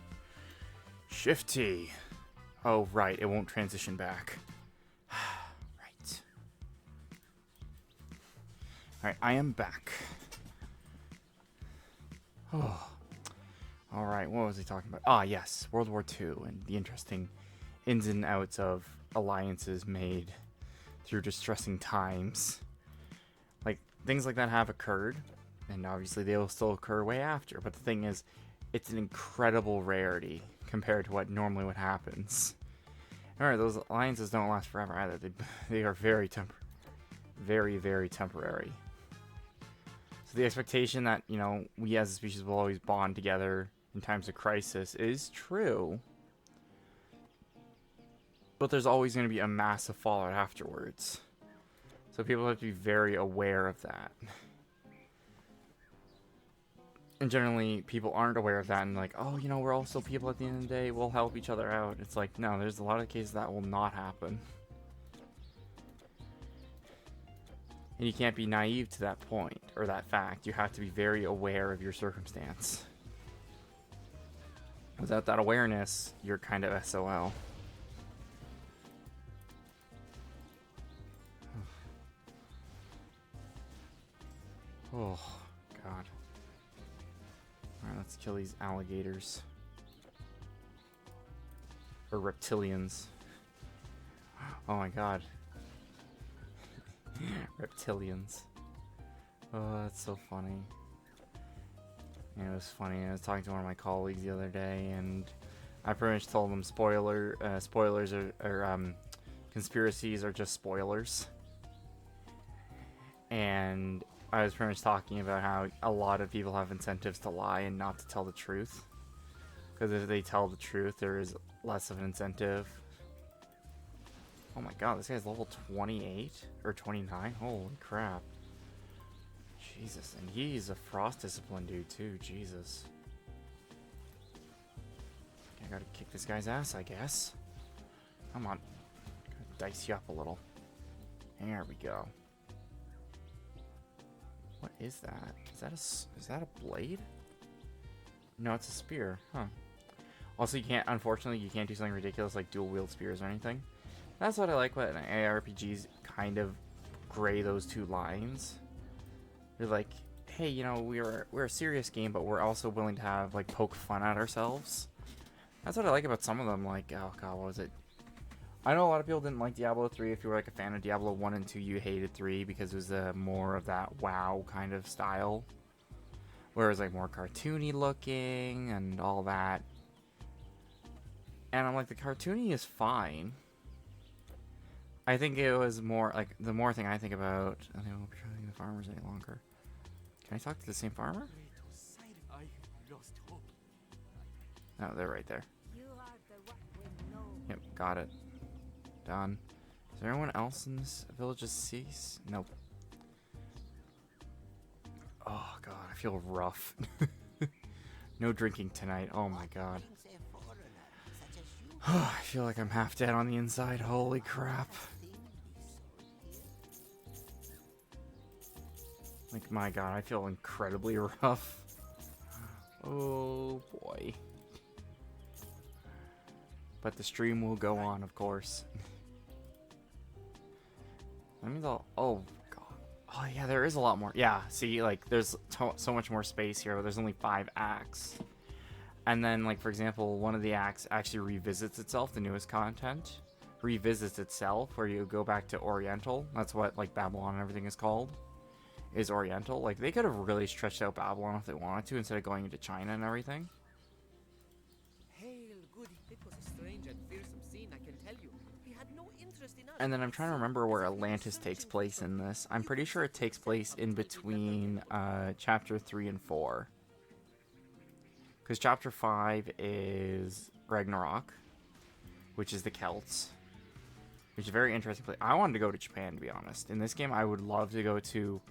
Shift T. Oh, right. It won't transition back. Right. Alright, I am back. Oh. Alright, what was he talking about? Ah, yes. World War II and the interesting ins and outs of alliances made through distressing times. Like, things like that have occurred, and obviously they will still occur way after. But the thing is, it's an incredible rarity compared to what normally what happens. Alright, those alliances don't last forever either. They are very very temporary. So the expectation that, you know, we as a species will always bond together in times of crisis is true. But there's always going to be a massive fallout afterwards. So people have to be very aware of that. And generally, people aren't aware of that and like, oh, you know, we're all still people at the end of the day, we'll help each other out. It's like, no, there's a lot of cases that will not happen. And you can't be naive to that point, or that fact. You have to be very aware of your circumstance. Without that awareness, you're kind of SOL. Oh, God. Alright, let's kill these alligators. Or reptilians. Oh my God. Reptilians. Oh, that's so funny. Yeah, it was funny. I was talking to one of my colleagues the other day, and I pretty much told them spoilers or conspiracies are just spoilers. And I was pretty much talking about how a lot of people have incentives to lie and not to tell the truth. Because if they tell the truth, there is less of an incentive. Oh my God, this guy's level 28 or 29. Holy crap. Jesus, and he's a frost discipline dude too. Jesus. I gotta kick this guy's ass, I guess. Come on. Gotta dice you up a little. There we go. What is that? Is that a blade? No, it's a spear. Huh. Also, unfortunately, you can't do something ridiculous like dual wield spears or anything. That's what I like when ARPGs kind of gray those two lines. They're like, hey, you know, we're a serious game, but we're also willing to have like poke fun at ourselves. That's what I like about some of them. Like, oh God, what was it? I know a lot of people didn't like Diablo 3. If you were like a fan of Diablo 1 and 2, you hated 3 because it was more of that WoW kind of style. Where it was like more cartoony looking and all that. And I'm like, the cartoony is fine. I think it was more like the more thing I think about. I think won't be trusting the farmers any longer. Can I talk to the same farmer? Oh, they're right there. Yep, got it. Done. Is there anyone else in this village of Cease? Nope. Oh God, I feel rough. No drinking tonight. Oh my God. I feel like I'm half dead on the inside. Holy crap. Like, my God, I feel incredibly rough. Oh, boy. But the stream will go on, of course. That means I'll... Oh, God. Oh, yeah, there is a lot more. Yeah, see, like, there's so much more space here, but there's only 5 acts. And then, like, for example, one of the acts actually revisits itself, the newest content. Revisits itself, where you go back to Oriental. That's what, like, Babylon and everything is called. Is Oriental. Like, they could have really stretched out Babylon if they wanted to, instead of going into China and everything. Hail, good. It was a strange and fearsome scene, I can tell you. He had no interest in us. And then I'm trying to remember where Atlantis takes place in this. I'm pretty sure it takes place in between chapter 3 and 4. Because chapter 5 is Ragnarok, which is the Celts. Which is a very interesting place. I wanted to go to Japan, to be honest. In this game, I would love to go to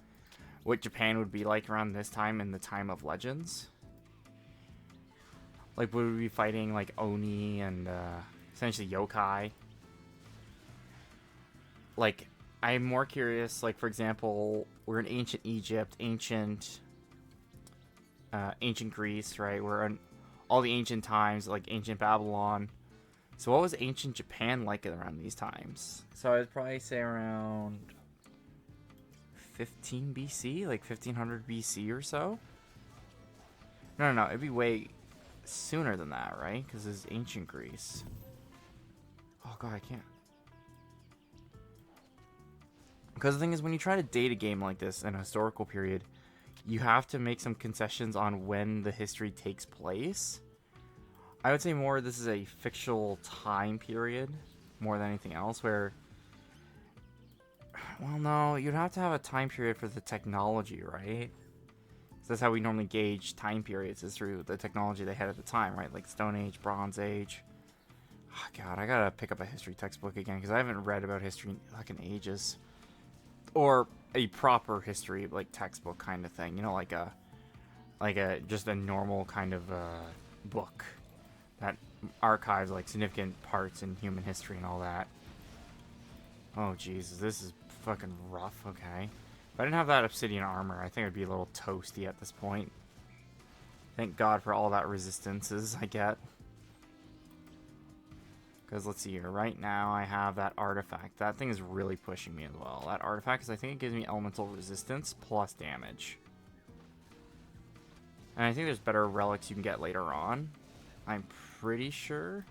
what Japan would be like around this time in the time of Legends. Like, would we be fighting, like, Oni and, essentially yokai? Like, I'm more curious, like, for example, we're in ancient Egypt, ancient ancient Greece, right? We're in all the ancient times, like ancient Babylon. So what was ancient Japan like around these times? So I'd probably say around 15 BC, like 1500 BC or so. No, it'd be way sooner than that, right? Because it's ancient Greece. Oh god, I can't. Because the thing is, when you try to date a game like this in a historical period, you have to make some concessions on when the history takes place. I would say more this is a fictional time period more than anything else, where, well, no, you'd have to have a time period for the technology, right? So that's how we normally gauge time periods, is through the technology they had at the time, right? Like Stone Age, Bronze Age. Oh god, I gotta pick up a history textbook again, because I haven't read about history in fucking ages. Or a proper history, like, textbook kind of thing, you know, like a just a normal kind of book that archives like significant parts in human history and all that. Oh Jesus, this is fucking rough. Okay, if I didn't have that obsidian armor, I think I'd be a little toasty at this point. Thank God for all that resistances I get. Because let's see here, right now I have that artifact. That thing is really pushing me as well. That artifact, because I think it gives me elemental resistance plus damage. And I think there's better relics you can get later on. I'm pretty sure.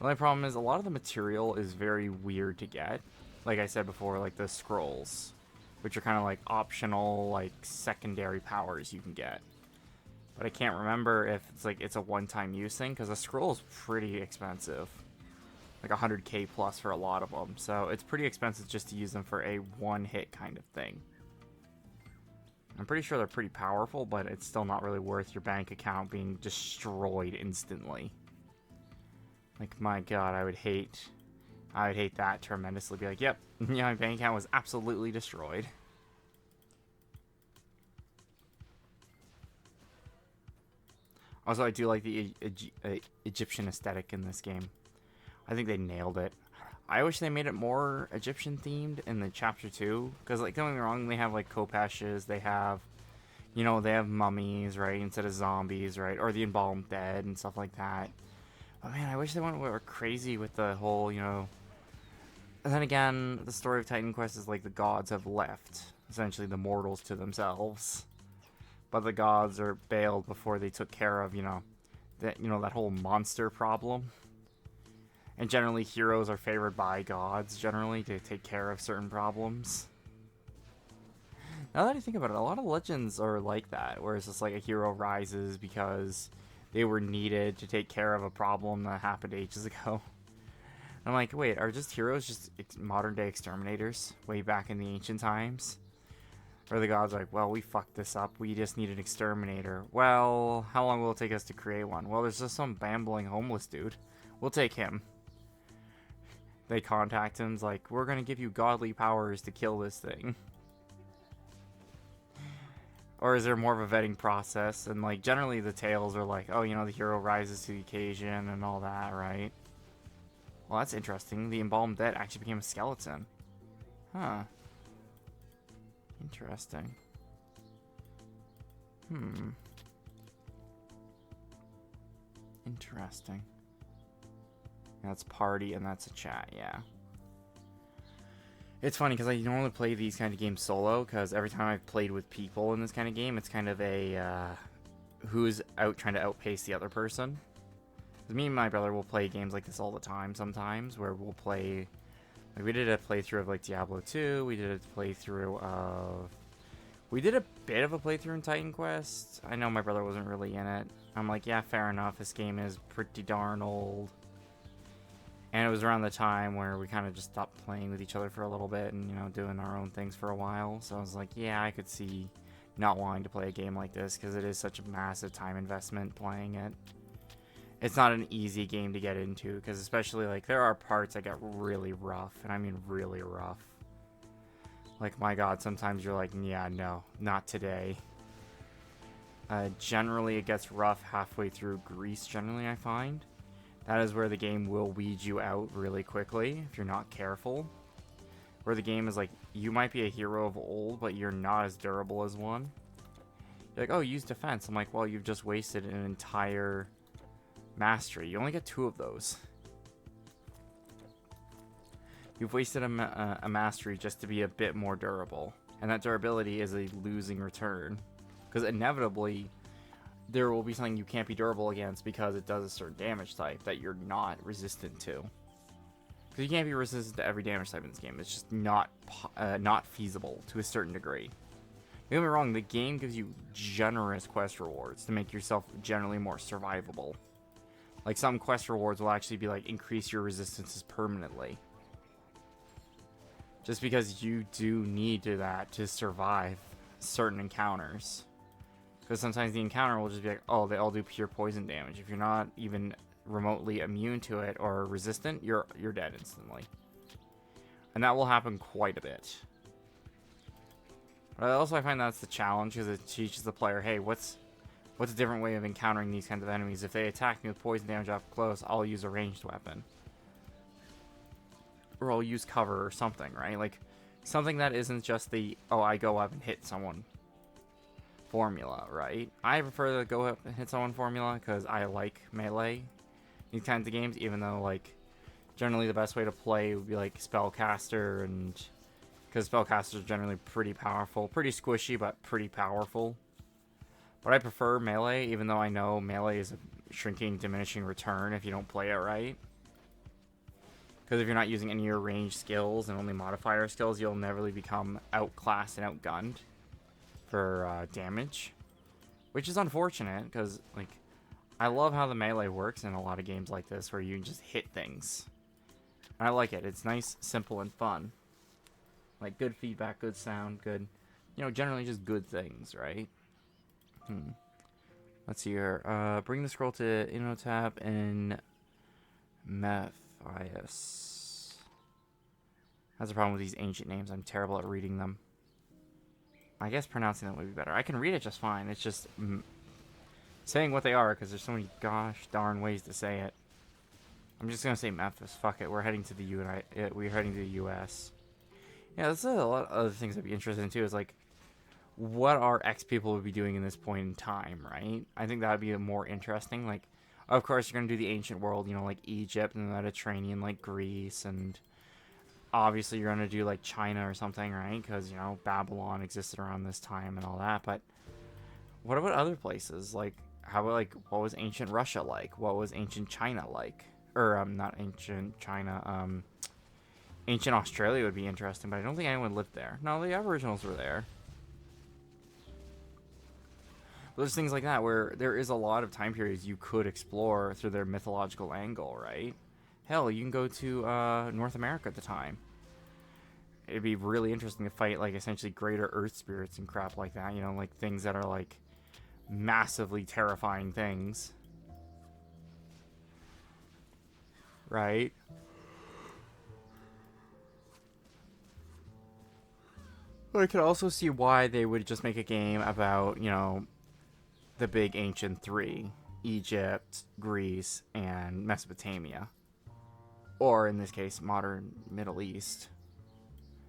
The only problem is a lot of the material is very weird to get. Like I said before, like the scrolls, which are kind of like optional, like secondary powers you can get. But I can't remember if it's a one-time use thing, because a scroll is pretty expensive. Like 100k plus for a lot of them. So it's pretty expensive just to use them for a one-hit kind of thing. I'm pretty sure they're pretty powerful, but it's still not really worth your bank account being destroyed instantly. Like, my god, I would hate that tremendously. Be like, yep, yeah, my bank account was absolutely destroyed. Also, I do like the Egyptian aesthetic in this game. I think they nailed it. I wish they made it more Egyptian themed in the chapter 2, because, like, don't get me wrong, they have like Kopeshes, they have, you know, they have mummies, right, instead of zombies, right, or the embalmed dead and stuff like that. But man, I wish they were crazy with the whole, you know. And then again, the story of Titan Quest is like the gods have left, essentially the mortals to themselves. But the gods are bailed before they took care of, that whole monster problem. And generally, heroes are favored by gods, generally, to take care of certain problems. Now that I think about it, a lot of legends are like that, where it's just like a hero rises because they were needed to take care of a problem that happened ages ago. I'm like, wait, are just heroes just modern-day exterminators way back in the ancient times? Or the gods are like, well, we fucked this up. We just need an exterminator. Well, how long will it take us to create one? Well, there's just some bambling homeless dude. We'll take him. They contact him, like, we're gonna give you godly powers to kill this thing. Or is there more of a vetting process? And, like, generally the tales are like, oh, you know, the hero rises to the occasion and all that, right? Well, that's interesting. The embalmed dead actually became a skeleton. Huh. Interesting. Interesting. That's party and that's a chat, yeah. It's funny because I normally play these kind of games solo, because every time I've played with people in this kind of game, it's kind of a who's out trying to outpace the other person. Me and my brother will play games like this all the time sometimes, where we'll play, like, we did a playthrough of like Diablo 2, we did a playthrough of, we did a bit of a playthrough in Titan Quest. I know my brother wasn't really in it. I'm like, yeah, fair enough, this game is pretty darn old. And it was around the time where we kind of just stopped playing with each other for a little bit and, you know, doing our own things for a while. So I was like, yeah, I could see not wanting to play a game like this, because it is such a massive time investment playing it. It's not an easy game to get into, because especially, like, there are parts that get really rough, and I mean really rough. Like, my god, sometimes you're like, yeah, no, not today. Generally, it gets rough halfway through Greece, generally, I find. That is where the game will weed you out really quickly, if you're not careful. Where the game is like, you might be a hero of old, but you're not as durable as one. You're like, oh, use defense. I'm like, well, you've just wasted an entire mastery. You only get 2 of those. You've wasted a mastery just to be a bit more durable. And that durability is a losing return. Because inevitably, there will be something you can't be durable against because it does a certain damage type that you're not resistant to. Because you can't be resistant to every damage type in this game. It's just not feasible to a certain degree. Don't get me wrong, the game gives you generous quest rewards to make yourself generally more survivable. Like, some quest rewards will actually be like, increase your resistances permanently. Just because you do need that to survive certain encounters. Because sometimes the encounter will just be like, oh, they all do pure poison damage. If you're not even remotely immune to it or resistant, you're dead instantly. And that will happen quite a bit. But also I find that's the challenge, because it teaches the player, hey, what's a different way of encountering these kinds of enemies? If they attack me with poison damage up close, I'll use a ranged weapon. Or I'll use cover or something, right? Like, something that isn't just the, oh, I go up and hit someone formula, right? I prefer the go up and hit someone formula, because I like melee, these kinds of games, even though, like, generally the best way to play would be, like, Spellcaster, and because Spellcasters are generally pretty powerful. Pretty squishy, but pretty powerful. But I prefer melee, even though I know melee is a shrinking, diminishing return if you don't play it right. Because if you're not using any of your ranged skills and only modifier skills, you'll never really become outclassed and outgunned for damage. Which is unfortunate, because, like, I love how the melee works in a lot of games like this, where you can just hit things. And I like it. It's nice, simple, and fun. Like, good feedback, good sound, good, you know, generally just good things, right? Let's see here. Bring the scroll to Inotap and Mephias. That's the problem with these ancient names. I'm terrible at reading them. I guess pronouncing them would be better. I can read it just fine. It's just saying what they are, because there's so many gosh darn ways to say it. I'm just gonna say Memphis. Fuck it. We're heading to the U.S. Yeah, there's a lot of other things I'd be interested in too. Is like, what our X people would be doing in this point in time, right? I think that would be more interesting. Like, of course, you're gonna do the ancient world, you know, like Egypt and the Mediterranean, like Greece, and obviously you're gonna do like China or something, right? Because, you know, Babylon existed around this time and all that. But what about other places? Like, how about, like, what was ancient Russia like? What was ancient China like? Or not ancient China. Ancient Australia would be interesting, but I don't think anyone lived there. No, the Aboriginals were there. But there's things like that where there is a lot of time periods you could explore through their mythological angle, right? Hell, you can go to North America at the time. It'd be really interesting to fight, like, essentially greater earth spirits and crap like that. You know, like, things that are, like, massively terrifying things. Right? But I could also see why they would just make a game about, you know, the big ancient 3. Egypt, Greece, and Mesopotamia. Or, in this case, modern Middle East.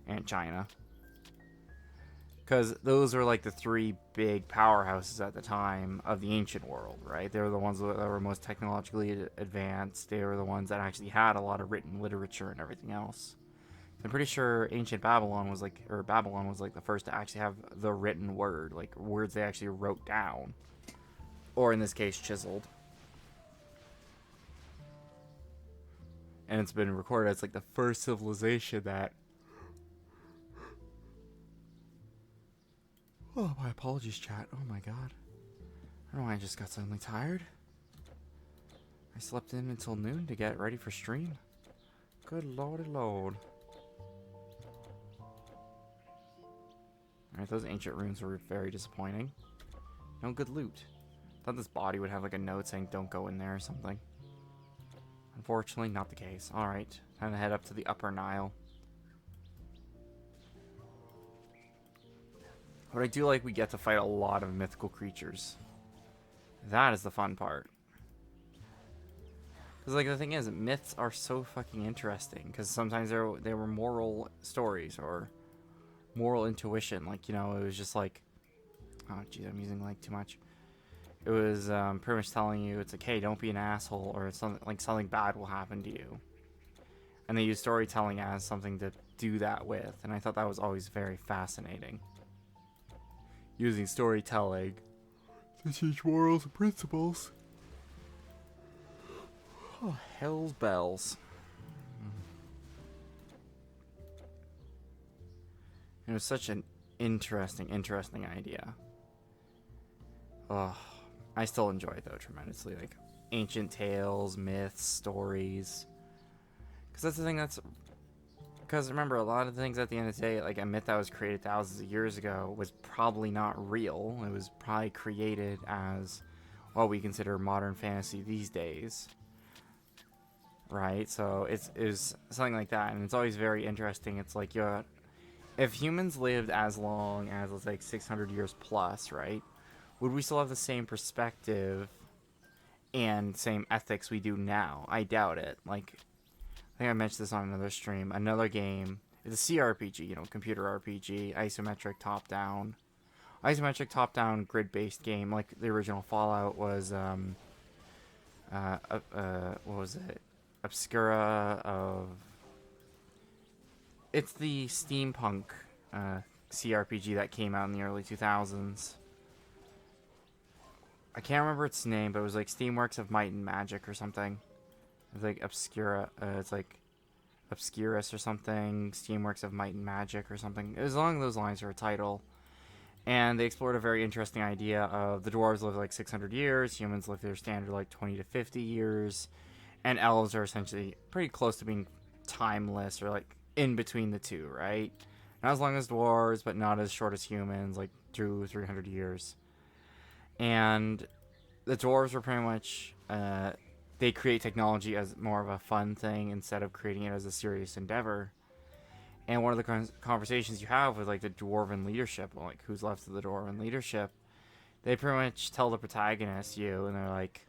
And China. Because those are, like, the 3 big powerhouses at the time of the ancient world, right? They were the ones that were most technologically advanced. They were the ones that actually had a lot of written literature and everything else. I'm pretty sure ancient Babylon was like the first to actually have the written word, like words they actually wrote down, or in this case chiseled. And it's been recorded as like the first civilization that. Oh, my apologies, chat. Oh my god. I don't know why I just got suddenly tired. I slept in until noon to get ready for stream. Good lordy lord. Alright, those ancient runes were very disappointing. No good loot. Thought this body would have like a note saying don't go in there or something. Unfortunately, not the case. Alright, time to head up to the Upper Nile. But I do like we get to fight a lot of mythical creatures. That is the fun part. Because, like, the thing is, myths are so fucking interesting. Because sometimes they were moral stories or moral intuition. Like, you know, it was just like, Oh, geez, I'm using like too much. It was pretty much telling you it's like, hey, don't be an asshole, or it's something like something bad will happen to you. And they use storytelling as something to do that with, and I thought that was always very fascinating. Using storytelling to teach morals and principles. Oh, hell's bells. It was such an interesting idea. Oh, I still enjoy it though tremendously. Like ancient tales, myths, stories. Because that's the thing because remember, a lot of things at the end of the day, like a myth that was created thousands of years ago, was probably not real. It was probably created as what we consider modern fantasy these days. Right? So it was something like that. And it's always very interesting. It's like, if humans lived as long as, let's say, 600 years plus, right? Would we still have the same perspective and same ethics we do now? I doubt it. Like, I think I mentioned this on another stream. Another game. It's a CRPG, computer RPG, isometric top-down. Isometric top-down grid-based game, like the original Fallout was, what was it? Obscura of... It's the steampunk CRPG that came out in the early 2000s. I can't remember its name, but it was like Steamworks of Might and Magic or something. It's like Obscura. It's like Obscurus or something. Steamworks of Might and Magic or something. It was along those lines for a title. And they explored a very interesting idea of the dwarves live like 600 years, humans live their standard like 20 to 50 years, and elves are essentially pretty close to being timeless or like in between the two, right? Not as long as dwarves, but not as short as humans, like 200-300 years. And the dwarves were pretty much, they create technology as more of a fun thing instead of creating it as a serious endeavor. And one of the conversations you have with like the dwarven leadership, like who's left of the dwarven leadership, they pretty much tell the protagonist, and they're like,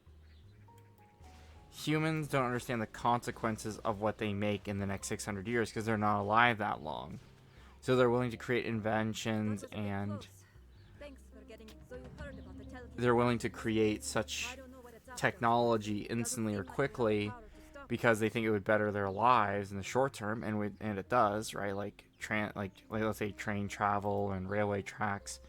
humans don't understand the consequences of what they make in the next 600 years because they're not alive that long. So they're willing to create inventions and they're willing to create such technology instantly or quickly because they think it would better their lives in the short term, and it does, right? Like let's say train travel and railway tracks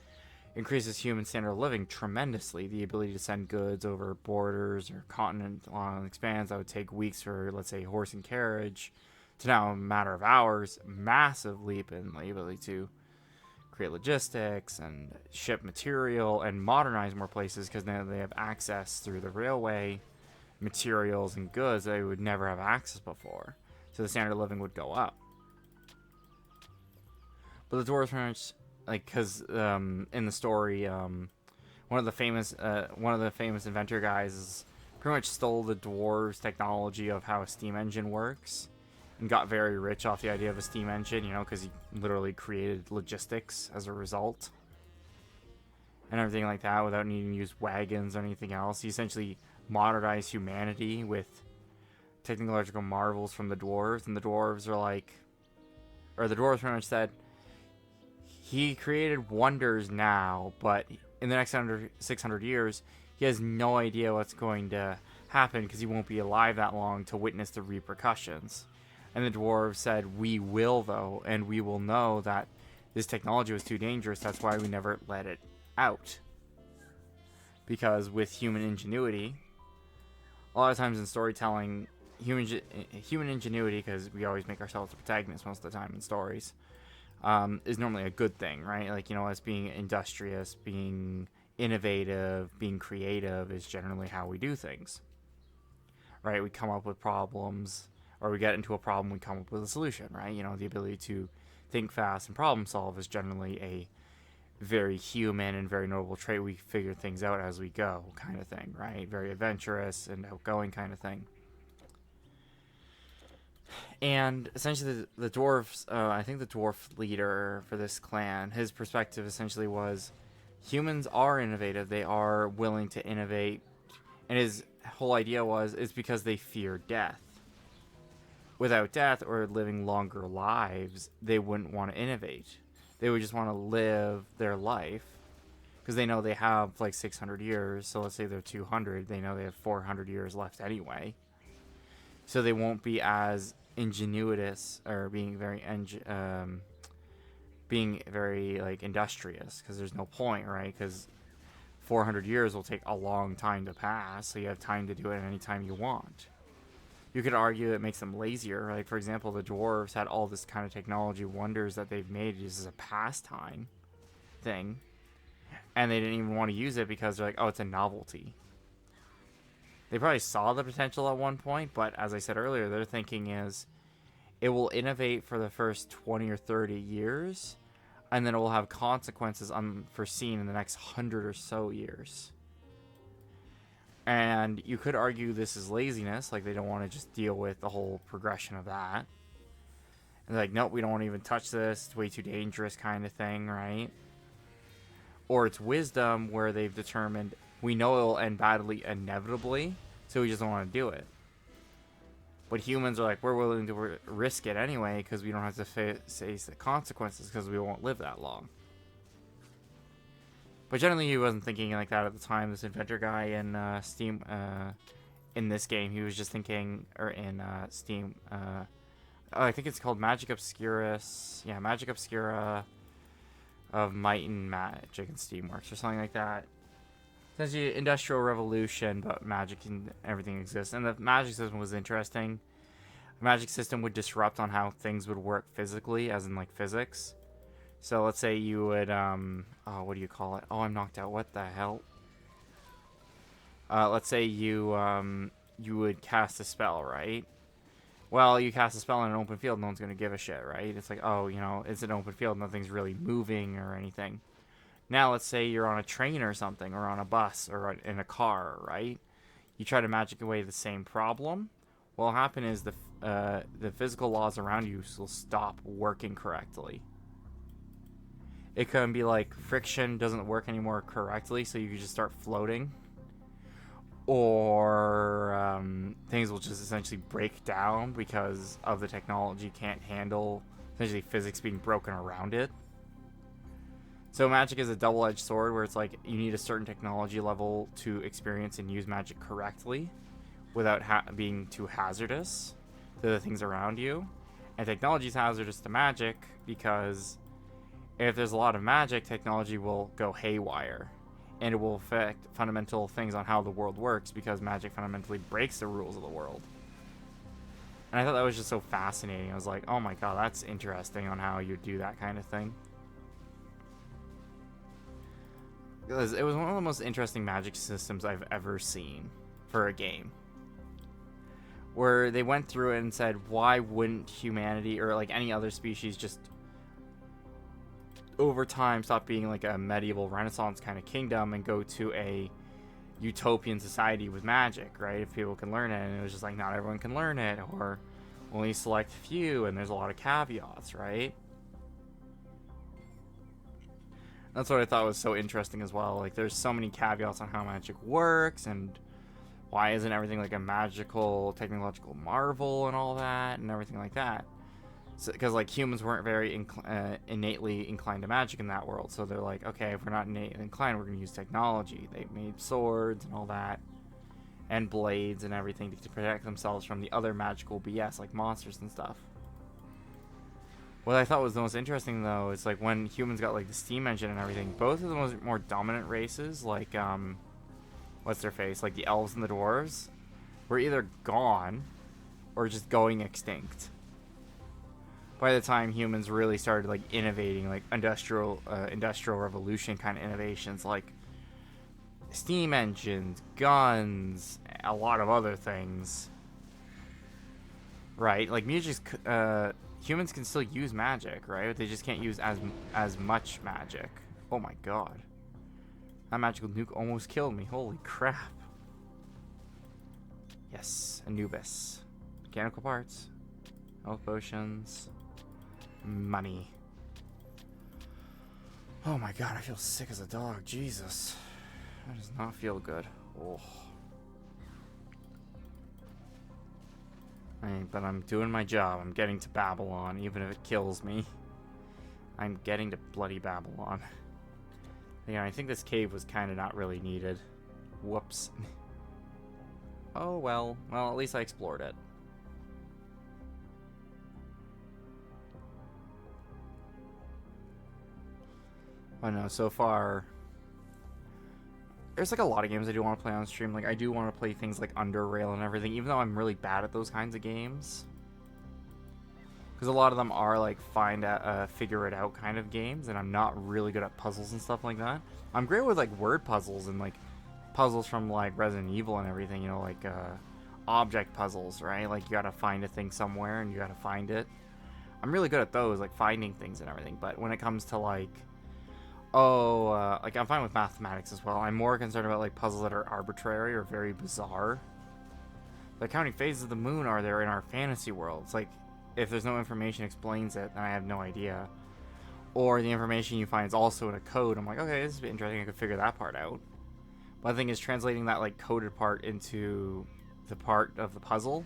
increases human standard of living tremendously. The ability to send goods over borders or continent long expands that would take weeks for, let's say, horse and carriage to now a matter of hours. Massive leap in the ability to create logistics and ship material and modernize more places because now they have access through the railway materials and goods they would never have access before. So the standard of living would go up. But the dwarves pretty much, like, because in the story, one of the famous inventor guys pretty much stole the dwarves' technology of how a steam engine works and got very rich off the idea of a steam engine, because he literally created logistics as a result and everything like that without needing to use wagons or anything else. He essentially modernized humanity with technological marvels from the dwarves, and the dwarves pretty much said, he created wonders now, but in the next 600 years, he has no idea what's going to happen because he won't be alive that long to witness the repercussions. And the dwarves said, we will, though, and we will know that this technology was too dangerous. That's why we never let it out. Because with human ingenuity, a lot of times in storytelling, human ingenuity, because we always make ourselves the protagonist most of the time in stories, is normally a good thing, right? Like, us being industrious, being innovative, being creative is generally how we do things, right? We come up with problems, or we get into a problem, we come up with a solution, right? The ability to think fast and problem solve is generally a very human and very noble trait. We figure things out as we go kind of thing, right? Very adventurous and outgoing kind of thing. And essentially the dwarves, I think the dwarf leader for this clan, his perspective essentially was humans are innovative, they are willing to innovate, and his whole idea was it's because they fear death. Without death or living longer lives, they wouldn't want to innovate. They would just want to live their life Because they know they have like 600 years. So let's say they're 200. They know they have 400 years left anyway. So they won't be as ingenuitous or being very like industrious, because there's no point, right? Because 400 years will take a long time to pass, so you have time to do it any time you want. You could argue it makes them lazier. Like, for example, the dwarves had all this kind of technology wonders that they've made just as a pastime thing, and they didn't even want to use it because they're like, oh, it's a novelty. They probably saw the potential at one point, but as I said earlier, their thinking is it will innovate for the first 20 or 30 years, and then it will have consequences unforeseen in the next 100 or so years. And you could argue this is laziness, like they don't want to just deal with the whole progression of that. And they're like, nope, we don't want to even touch this, it's way too dangerous kind of thing, right? Or it's wisdom, where they've determined we know it'll end badly inevitably, so we just don't want to do it. But humans are like, we're willing to risk it anyway because we don't have to face the consequences because we won't live that long. But generally, he wasn't thinking like that at the time. This inventor guy in Steam, in this game, he was just thinking, or in Steam, I think it's called Magic Obscurus. Yeah, Magic Obscura of Might and Magic and Steamworks or something like that. Essentially, Industrial Revolution, but magic and everything exists. And the magic system was interesting. The magic system would disrupt on how things would work physically, as in like physics. So let's say you would, what do you call it? Oh, I'm knocked out. What the hell? Let's say you would cast a spell, right? Well, you cast a spell in an open field, no one's going to give a shit, right? It's like, oh, you know, it's an open field, nothing's really moving or anything. Now, let's say you're on a train or something, or on a bus, or in a car, right? You try to magic away the same problem. What will happen is the physical laws around you will stop working correctly. It can be like friction doesn't work anymore correctly, so you can just start floating. Or things will just essentially break down because of the technology can't handle essentially physics being broken around it. So magic is a double-edged sword, where it's like you need a certain technology level to experience and use magic correctly without being too hazardous to the things around you. And technology is hazardous to magic because if there's a lot of magic, technology will go haywire. And it will affect fundamental things on how the world works, because magic fundamentally breaks the rules of the world. And I thought that was just so fascinating. I was like, oh my god, that's interesting on how you do that kind of thing. Because it was one of the most interesting magic systems I've ever seen for a game. Where they went through it and said, why wouldn't humanity or like any other species just over time stop being like a medieval Renaissance kind of kingdom and go to a utopian society with magic, right? If people can learn it. And it was just like, not everyone can learn it, or only select few, and there's a lot of caveats, right? That's what I thought was so interesting as well. Like, there's so many caveats on how magic works, and why isn't everything like a magical, technological marvel and all that, and everything like that. Because, like, humans weren't very innately inclined to magic in that world. So they're like, okay, if we're not innately inclined, we're going to use technology. They made swords and all that, and blades and everything to protect themselves from the other magical BS, like monsters and stuff. What I thought was the most interesting, though, is like when humans got like the steam engine and everything, both of the more dominant races, like what's their face, like the elves and the dwarves, were either gone or just going extinct by the time humans really started like innovating, like industrial revolution kind of innovations, like steam engines, guns, a lot of other things, right? Like music's humans can still use magic, right? They just can't use as much magic. Oh my god. That magical nuke almost killed me. Holy crap. Yes, Anubis. Mechanical parts. Health potions. Money. Oh my god, I feel sick as a dog. Jesus. That does not feel good. Oh. But I'm doing my job. I'm getting to Babylon, even if it kills me. I'm getting to bloody Babylon. Yeah, I think this cave was kind of not really needed. Whoops. Oh, well. Well, at least I explored it. I know, so far... There's like a lot of games I do want to play on stream. Like, I do want to play things like Underrail and everything, even though I'm really bad at those kinds of games. Because a lot of them are like figure it out kind of games, and I'm not really good at puzzles and stuff like that. I'm great with like word puzzles and like puzzles from like Resident Evil and everything, you know, like object puzzles, right? Like you gotta find a thing somewhere and you gotta find it. I'm really good at those, like finding things and everything. But when it comes to like, like I'm fine with mathematics as well. I'm more concerned about like puzzles that are arbitrary or very bizarre. Like how many phases of the moon are there in our fantasy world? It's like, if there's no information explains it, then I have no idea. Or the information you find is also in a code. I'm like, okay, this is interesting. I could figure that part out. But the thing is, translating that like coded part into the part of the puzzle,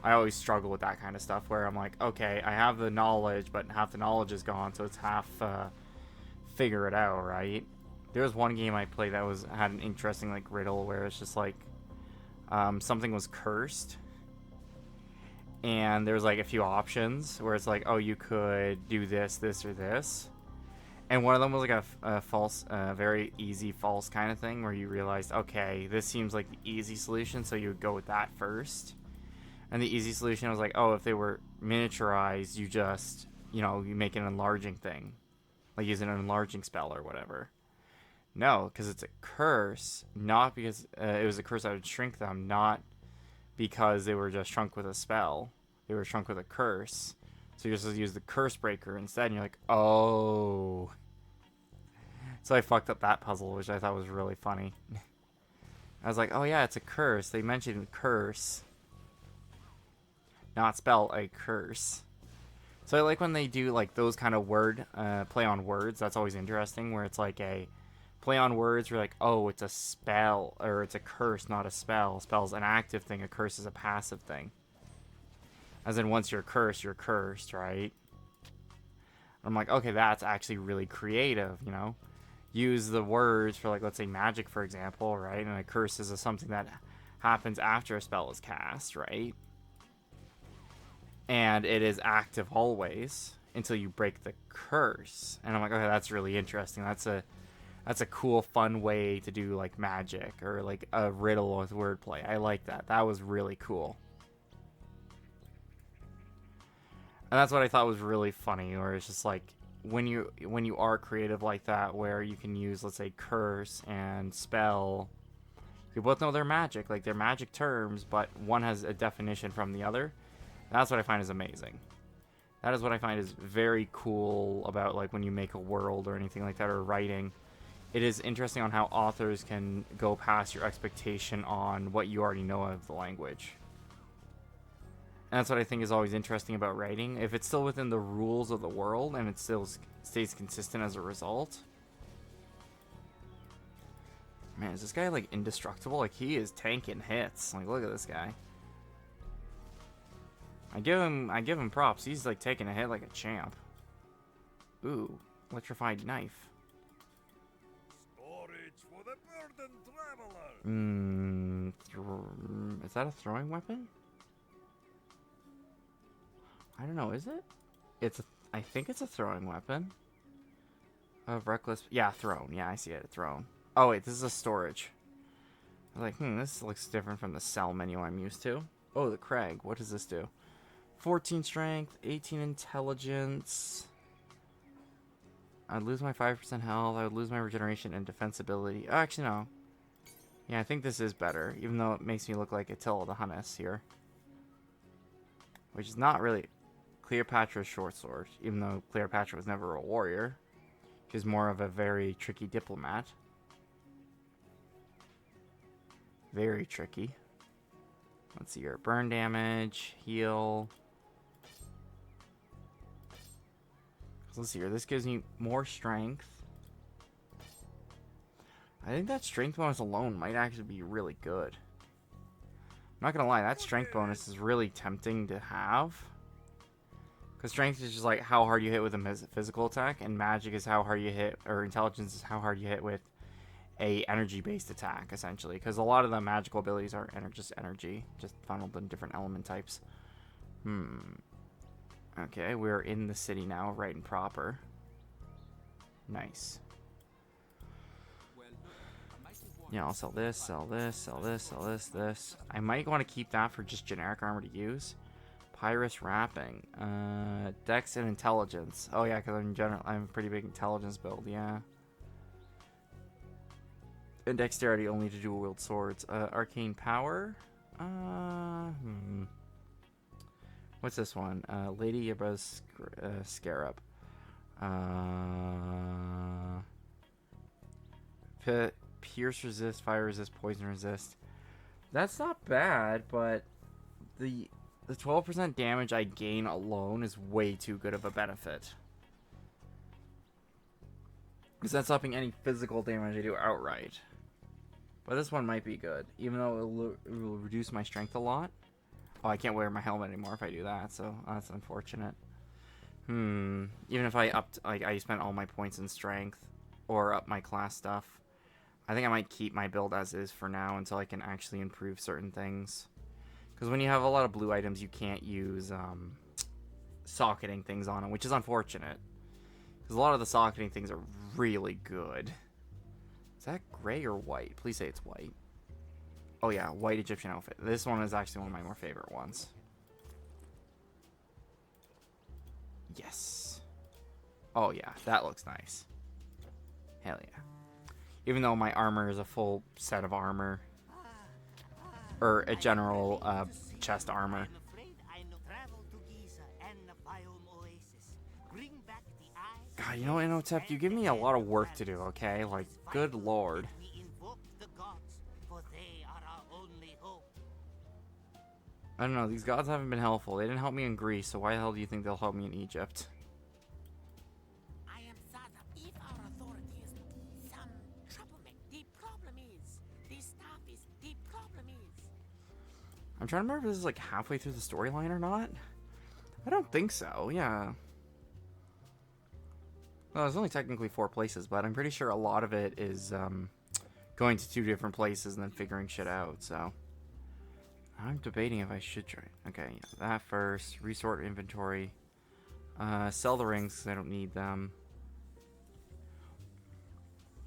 I always struggle with that kind of stuff. Where I'm like, okay, I have the knowledge, but half the knowledge is gone, so it's half figure it out, right? There was one game I played that had an interesting like riddle where it's just like something was cursed. And there's like a few options where it's like, oh, you could do this, this, or this. And one of them was like a false, very easy false kind of thing where you realized, okay, this seems like the easy solution, so you would go with that first. And the easy solution was like, oh, if they were miniaturized, you just, you know, you make an enlarging thing. Like using an enlarging spell or whatever. No, because it's a curse, not because it was a curse that would shrink them, not because they were just shrunk with a spell. They were shrunk with a curse. So you're supposed to use the curse breaker instead, and you're like, oh. So I fucked up that puzzle, which I thought was really funny. I was like, oh yeah, it's a curse. They mentioned curse. Not spell, a curse. So I like when they do like those kind of play on words. That's always interesting, where it's like a play on words. You're like, oh, it's a spell, or it's a curse, not a spell. Spell's an active thing. A curse is a passive thing. As in, once you're cursed, right? I'm like, okay, that's actually really creative, you know? Use the words for, like, let's say magic, for example, right? And a curse is something that happens after a spell is cast, right? And it is active always until you break the curse. And I'm like, okay, that's really interesting. That's a cool, fun way to do, like, magic or, like, a riddle with wordplay. I like that. That was really cool. And that's what I thought was really funny, where it's just like, when you are creative like that, where you can use, let's say, curse and spell, you both know they're magic, like they're magic terms, but one has a definition from the other. And that's what I find is amazing. That is what I find is very cool about, like, when you make a world or anything like that, or writing. It is interesting on how authors can go past your expectation on what you already know of the language. And that's what I think is always interesting about writing. If it's still within the rules of the world and it still stays consistent as a result. Man, is this guy, like, indestructible? Like, he is tanking hits. Like, look at this guy. I give him props. He's, like, taking a hit like a champ. Ooh, electrified knife. Storage for the burdened traveler. Is that a throwing weapon? I don't know, is it? I think it's a throwing weapon. Of reckless... Yeah, thrown. Yeah, I see it. Thrown. Oh, wait, this is a storage. I was like, this looks different from the cell menu I'm used to. Oh, the Craig. What does this do? 14 strength, 18 intelligence. I'd lose my 5% health. I would lose my regeneration and defensibility. Oh, actually, no. Yeah, I think this is better, even though it makes me look like Attila the Hunnish here. Which is not really... Cleopatra's short sword, even though Cleopatra was never a warrior. She's more of a very tricky diplomat. Very tricky. Let's see here. Burn damage, heal. Let's see here. This gives me more strength. I think that strength bonus alone might actually be really good. I'm not gonna lie, that strength bonus is really tempting to have. Because strength is just like how hard you hit with a physical attack, and magic is how hard you hit, or intelligence is how hard you hit with a energy-based attack, essentially. Because a lot of the magical abilities are just energy, just funneled in different element types. Okay, we're in the city now, right and proper. Nice. Yeah, I'll sell this, sell this, sell this, sell this, this. I might want to keep that for just generic armor to use. Pyrus wrapping. Dex and intelligence. Oh yeah, because I'm a pretty big intelligence build, yeah. And dexterity only to dual wield swords. Arcane power. What's this one? Lady Yabra's Scarab. Pierce resist, fire resist, poison resist. That's not bad, but the 12% damage I gain alone is way too good of a benefit. Because that's upping any physical damage I do outright. But this one might be good, even though it will reduce my strength a lot. Oh, I can't wear my helmet anymore if I do that, so that's unfortunate. Even if I upped, like, I spent all my points in strength, or up my class stuff, I think I might keep my build as is for now until I can actually improve certain things. Because when you have a lot of blue items, you can't use socketing things on them, which is unfortunate. Because a lot of the socketing things are really good. Is that gray or white? Please say it's white. Oh yeah, white Egyptian outfit. This one is actually one of my more favorite ones. Yes. Oh yeah, that looks nice. Hell yeah. Even though my armor is a full set of armor. Or a general chest armor. God, you know, Inhotep, you give me a lot of work to do, okay? Like, good lord. I don't know, these gods haven't been helpful. They didn't help me in Greece, so why the hell do you think they'll help me in Egypt? I am Sada. If our authorities some troublemaker, the problem is the staff is the problem is. I'm trying to remember if this is like halfway through the storyline or not. I don't think so, yeah. Well, there's only technically 4 places, but I'm pretty sure a lot of it is going to 2 different places and then figuring shit out, so. I'm debating if I should try. Okay, yeah, that first. Resort inventory. Sell the rings because I don't need them.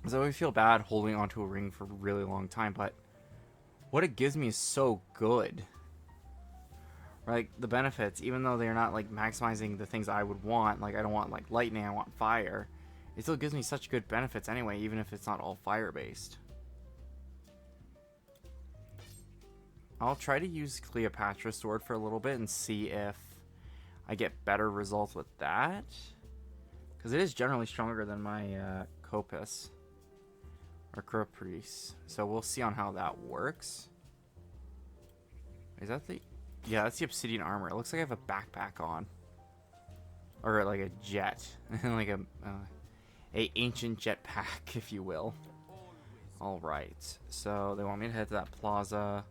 So I always feel bad holding onto a ring for a really long time, but what it gives me is so good. Like, the benefits, even though they're not, like, maximizing the things I would want, like, I don't want, like, lightning, I want fire, it still gives me such good benefits anyway, even if it's not all fire-based. I'll try to use Cleopatra's sword for a little bit and see if I get better results with that. Because it is generally stronger than my Copus. Or Caprice. So we'll see on how that works. Is that the... Yeah, that's the obsidian armor. It looks like I have a backpack on. Or like a jet. Like a ancient jetpack, if you will. Alright. So they want me to head to that plaza.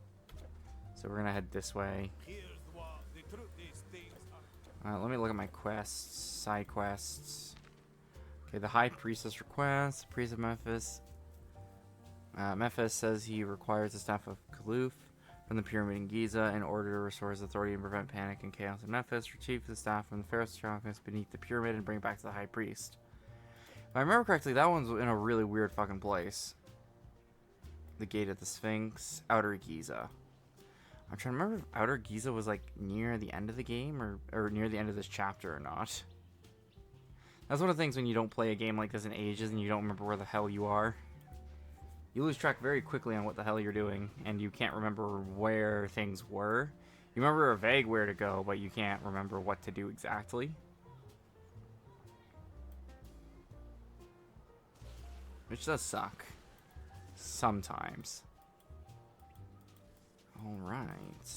So we're gonna head this way. Let me look at my quests, side quests. Okay, the High Priestess request, Priest of Memphis. Memphis says he requires the staff of Kaluf from the pyramid in Giza in order to restore his authority and prevent panic and chaos in Memphis. Retrieve the staff from the Pharaoh's sarcophagus beneath the pyramid and bring it back to the High Priest. If I remember correctly, that one's in a really weird fucking place. The Gate of the Sphinx, Outer Giza. I'm trying to remember if Outer Giza was like near the end of the game or near the end of this chapter or not. That's one of the things when you don't play a game like this in ages and you don't remember where the hell you are. You lose track very quickly on what the hell you're doing and you can't remember where things were. You remember a vague where to go, but you can't remember what to do exactly. Which does suck. Sometimes. Alright.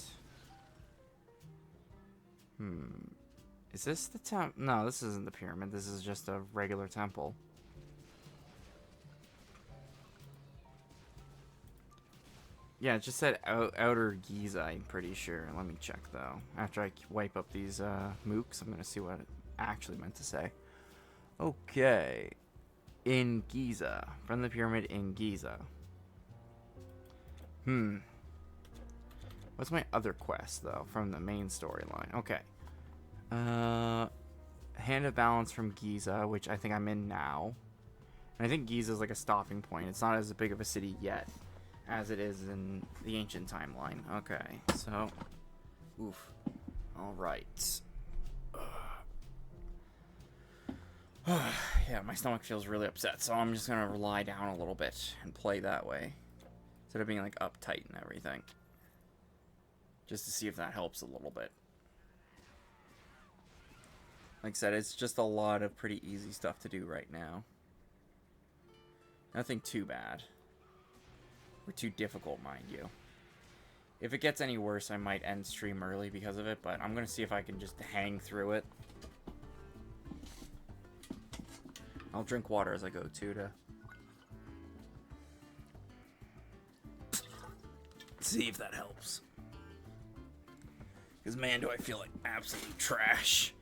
Is this the temple? No, this isn't the pyramid. This is just a regular temple. Yeah, it just said Outer Giza, I'm pretty sure. Let me check, though. After I wipe up these mooks, I'm going to see what it actually meant to say. Okay. In Giza. From the pyramid in Giza. What's my other quest, though, from the main storyline? Okay. Hand of Balance from Giza, which I think I'm in now. And I think Giza is like a stopping point. It's not as big of a city yet as it is in the ancient timeline. Okay, so... Oof. Alright. Yeah, my stomach feels really upset, so I'm just gonna lie down a little bit and play that way. Instead of being, like, uptight and everything. Just to see if that helps a little bit. Like I said, it's just a lot of pretty easy stuff to do right now. Nothing too bad. Or too difficult, mind you. If it gets any worse, I might end stream early because of it, but I'm gonna see if I can just hang through it. I'll drink water as I go too to see if that helps. Because man, do I feel like absolute trash.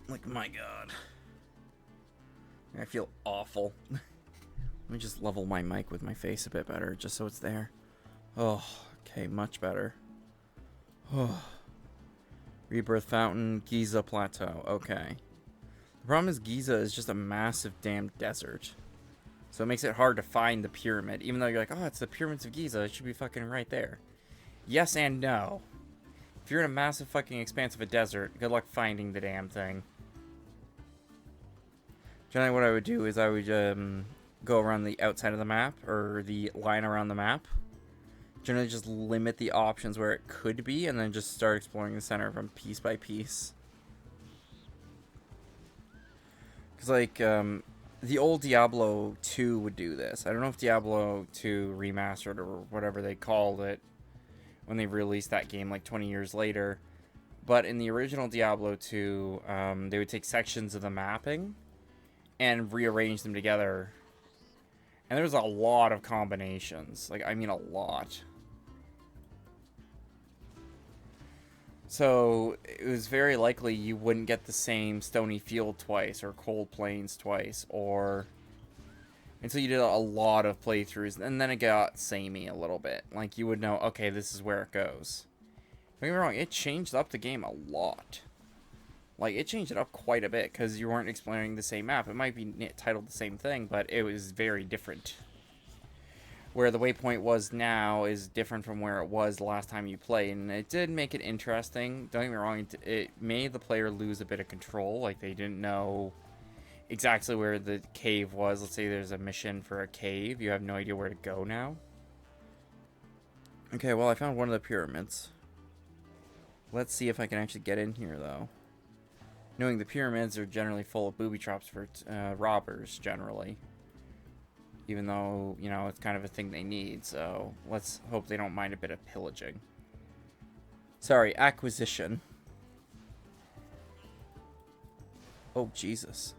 Like, my god. I feel awful. Let me just level my mic with my face a bit better, just so it's there. Oh, okay, much better. Oh. Rebirth Fountain, Giza Plateau. Okay. The problem is Giza is just a massive damn desert. So it makes it hard to find the pyramid. Even though you're like, oh, it's the pyramids of Giza. It should be fucking right there. Yes and no. If you're in a massive fucking expanse of a desert, good luck finding the damn thing. Generally what I would do is I would go around the outside of the map, or the line around the map. Generally just limit the options where it could be, and then just start exploring the center from piece by piece. Because, like, the old Diablo 2 would do this. I don't know if Diablo 2 Remastered or whatever they called it when they released that game like 20 years later. But in the original Diablo 2, they would take sections of the mapping and rearrange them together. And there was a lot of combinations. Like, I mean a lot. So, it was very likely you wouldn't get the same Stony Field twice, or Cold Plains twice, or... Until you did a lot of playthroughs, and then it got samey a little bit. Like, you would know, okay, this is where it goes. Don't get me wrong, it changed up the game a lot. Like, it changed it up quite a bit, because you weren't exploring the same map. It might be titled the same thing, but it was very different. Where the waypoint was now is different from where it was the last time you played, and it did make it interesting. Don't get me wrong, it made the player lose a bit of control. Like, they didn't know exactly where the cave was. Let's say there's a mission for a cave. You have no idea where to go now. Okay, well, I found one of the pyramids. Let's see if I can actually get in here, though. Knowing the pyramids are generally full of booby traps for robbers, generally. Even though, you know, it's kind of a thing they need, so let's hope they don't mind a bit of pillaging. Sorry, acquisition. Oh, Jesus.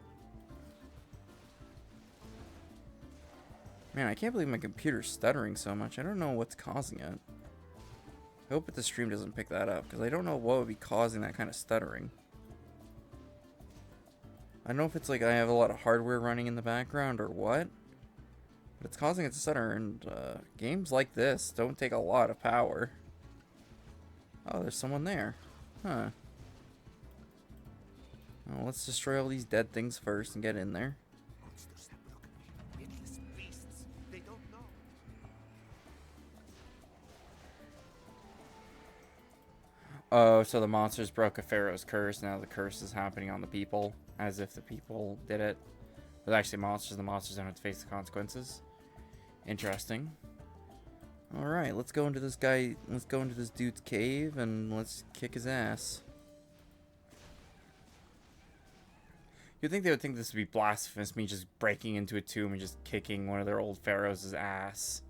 Man, I can't believe my computer's stuttering so much. I don't know what's causing it. I hope that the stream doesn't pick that up, because I don't know what would be causing that kind of stuttering. I don't know if it's like I have a lot of hardware running in the background or what. But it's causing it to stutter, and games like this don't take a lot of power. Oh, there's someone there. Huh. Well, let's destroy all these dead things first and get in there. Monsters have broken me. Witless beasts. They don't know. Oh, so the monsters broke a pharaoh's curse. Now the curse is happening on the people, as if the people did it. But actually monsters, the monsters don't have to face the consequences. Interesting. Alright, let's go into this guy, let's go into this dude's cave and let's kick his ass. You'd think they would think this would be blasphemous, me just breaking into a tomb and just kicking one of their old pharaohs' ass.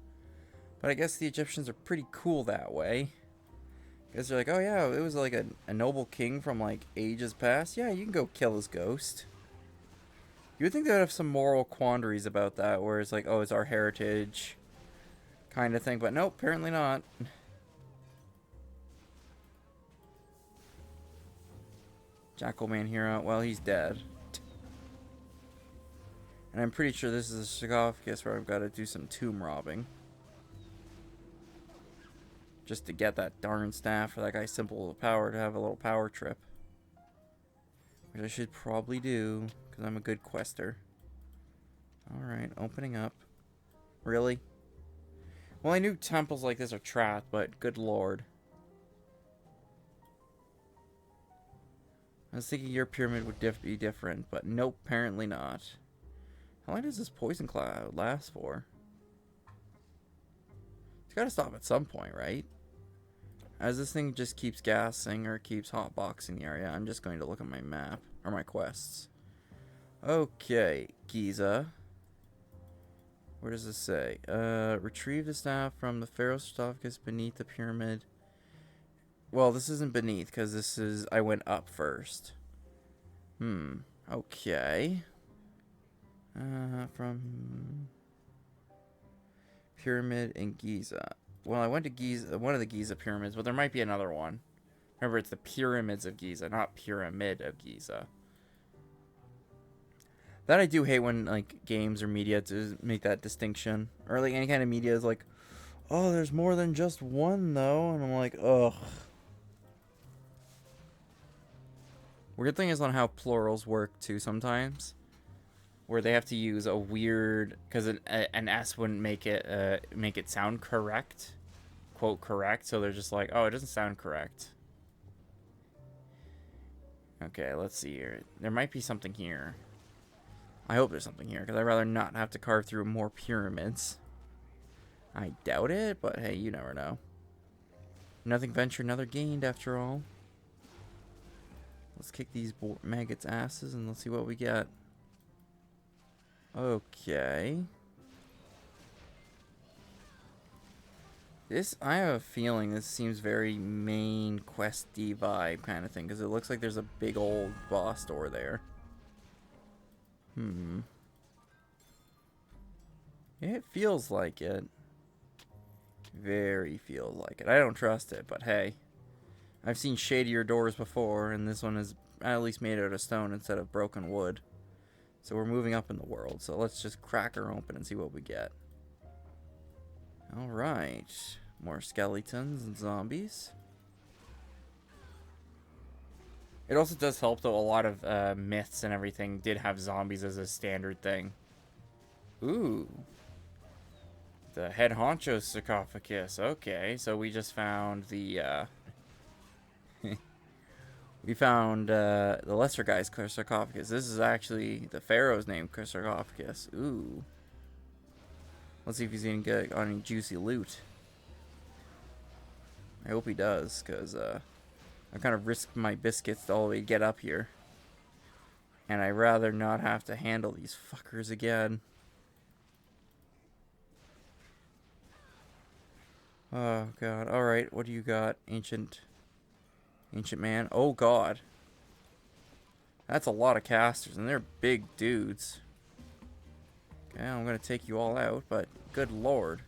But I guess the Egyptians are pretty cool that way. I guess they're like, oh yeah, it was like a noble king from like ages past. Yeah, you can go kill his ghost. You would think they would have some moral quandaries about that, where it's like, oh, it's our heritage. kind of thing, but nope, apparently not. Jackalman hero, well, he's dead. And I'm pretty sure this is a sarcophagus where I've got to do some tomb robbing. Just to get that darn staff for that guy's simple power to have a little power trip. Which I should probably do, because I'm a good quester. Alright, opening up. Really? Well, I knew temples like this are trapped, but good lord. I was thinking your pyramid would be different, but nope, apparently not. How long does this poison cloud last for? It's gotta stop at some point, right? As this thing just keeps gassing or keeps hotboxing the area, I'm just going to look at my map, or my quests. Okay, Giza. Where does this say? Retrieve the staff from the Pharaoh's sarcophagus beneath the pyramid. Well, this isn't beneath, because this is... I went up first. Okay. From... Pyramid in Giza. Well, I went to Giza, one of the Giza pyramids, but there might be another one. Remember, it's the Pyramids of Giza, not Pyramid of Giza. That I do hate when, like, games or media to make that distinction. Or, like, any kind of media is like, oh, there's more than just one, though. And I'm like, ugh. Weird thing is on how plurals work, too, sometimes. Where they have to use a weird... Because an S wouldn't make it sound correct. Quote, correct. So they're just like, oh, it doesn't sound correct. Okay, let's see here. There might be something here. I hope there's something here, because I'd rather not have to carve through more pyramids. I doubt it, but hey, you never know. Nothing ventured, another gained, after all. Let's kick these maggots' asses, and let's see what we get. Okay. This, I have a feeling this seems very main questy vibe kind of thing, because it looks like there's a big old boss door there. It feels like it. Very feels like it. I don't trust it, but hey. I've seen shadier doors before, and this one is at least made out of stone instead of broken wood. So we're moving up in the world, so let's just crack her open and see what we get. Alright. More skeletons and zombies. It also does help, though, a lot of myths and everything did have zombies as a standard thing. Ooh. The head honcho sarcophagus. Okay, so we just found the, we found, the lesser guy's sarcophagus. This is actually the pharaoh's name, sarcophagus. Ooh. Let's see if he's even good on any juicy loot. I hope he does, because, I kind of risked my biscuits all the way to get up here. And I'd rather not have to handle these fuckers again. Oh, God. Alright, what do you got? Ancient man. Oh, God. That's a lot of casters, and they're big dudes. Okay, I'm going to take you all out, but good lord.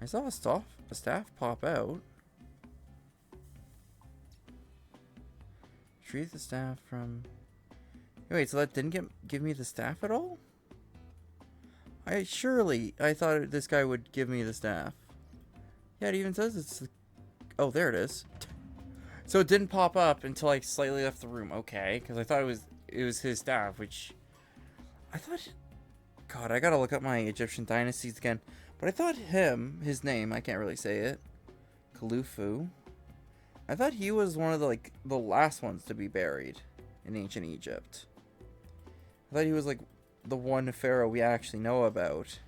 I saw a staff pop out. Retrieve the staff from... Wait, so that didn't give me the staff at all? I thought this guy would give me the staff. Yeah, it even says it's... Oh, there it is. So it didn't pop up until I slightly left the room. Okay, because I thought it was his staff, which... I thought... God, I gotta look up my Egyptian dynasties again. But I thought his name, I can't really say it. Khufu. I thought he was one of the last ones to be buried in ancient Egypt. I thought he was like the one pharaoh we actually know about.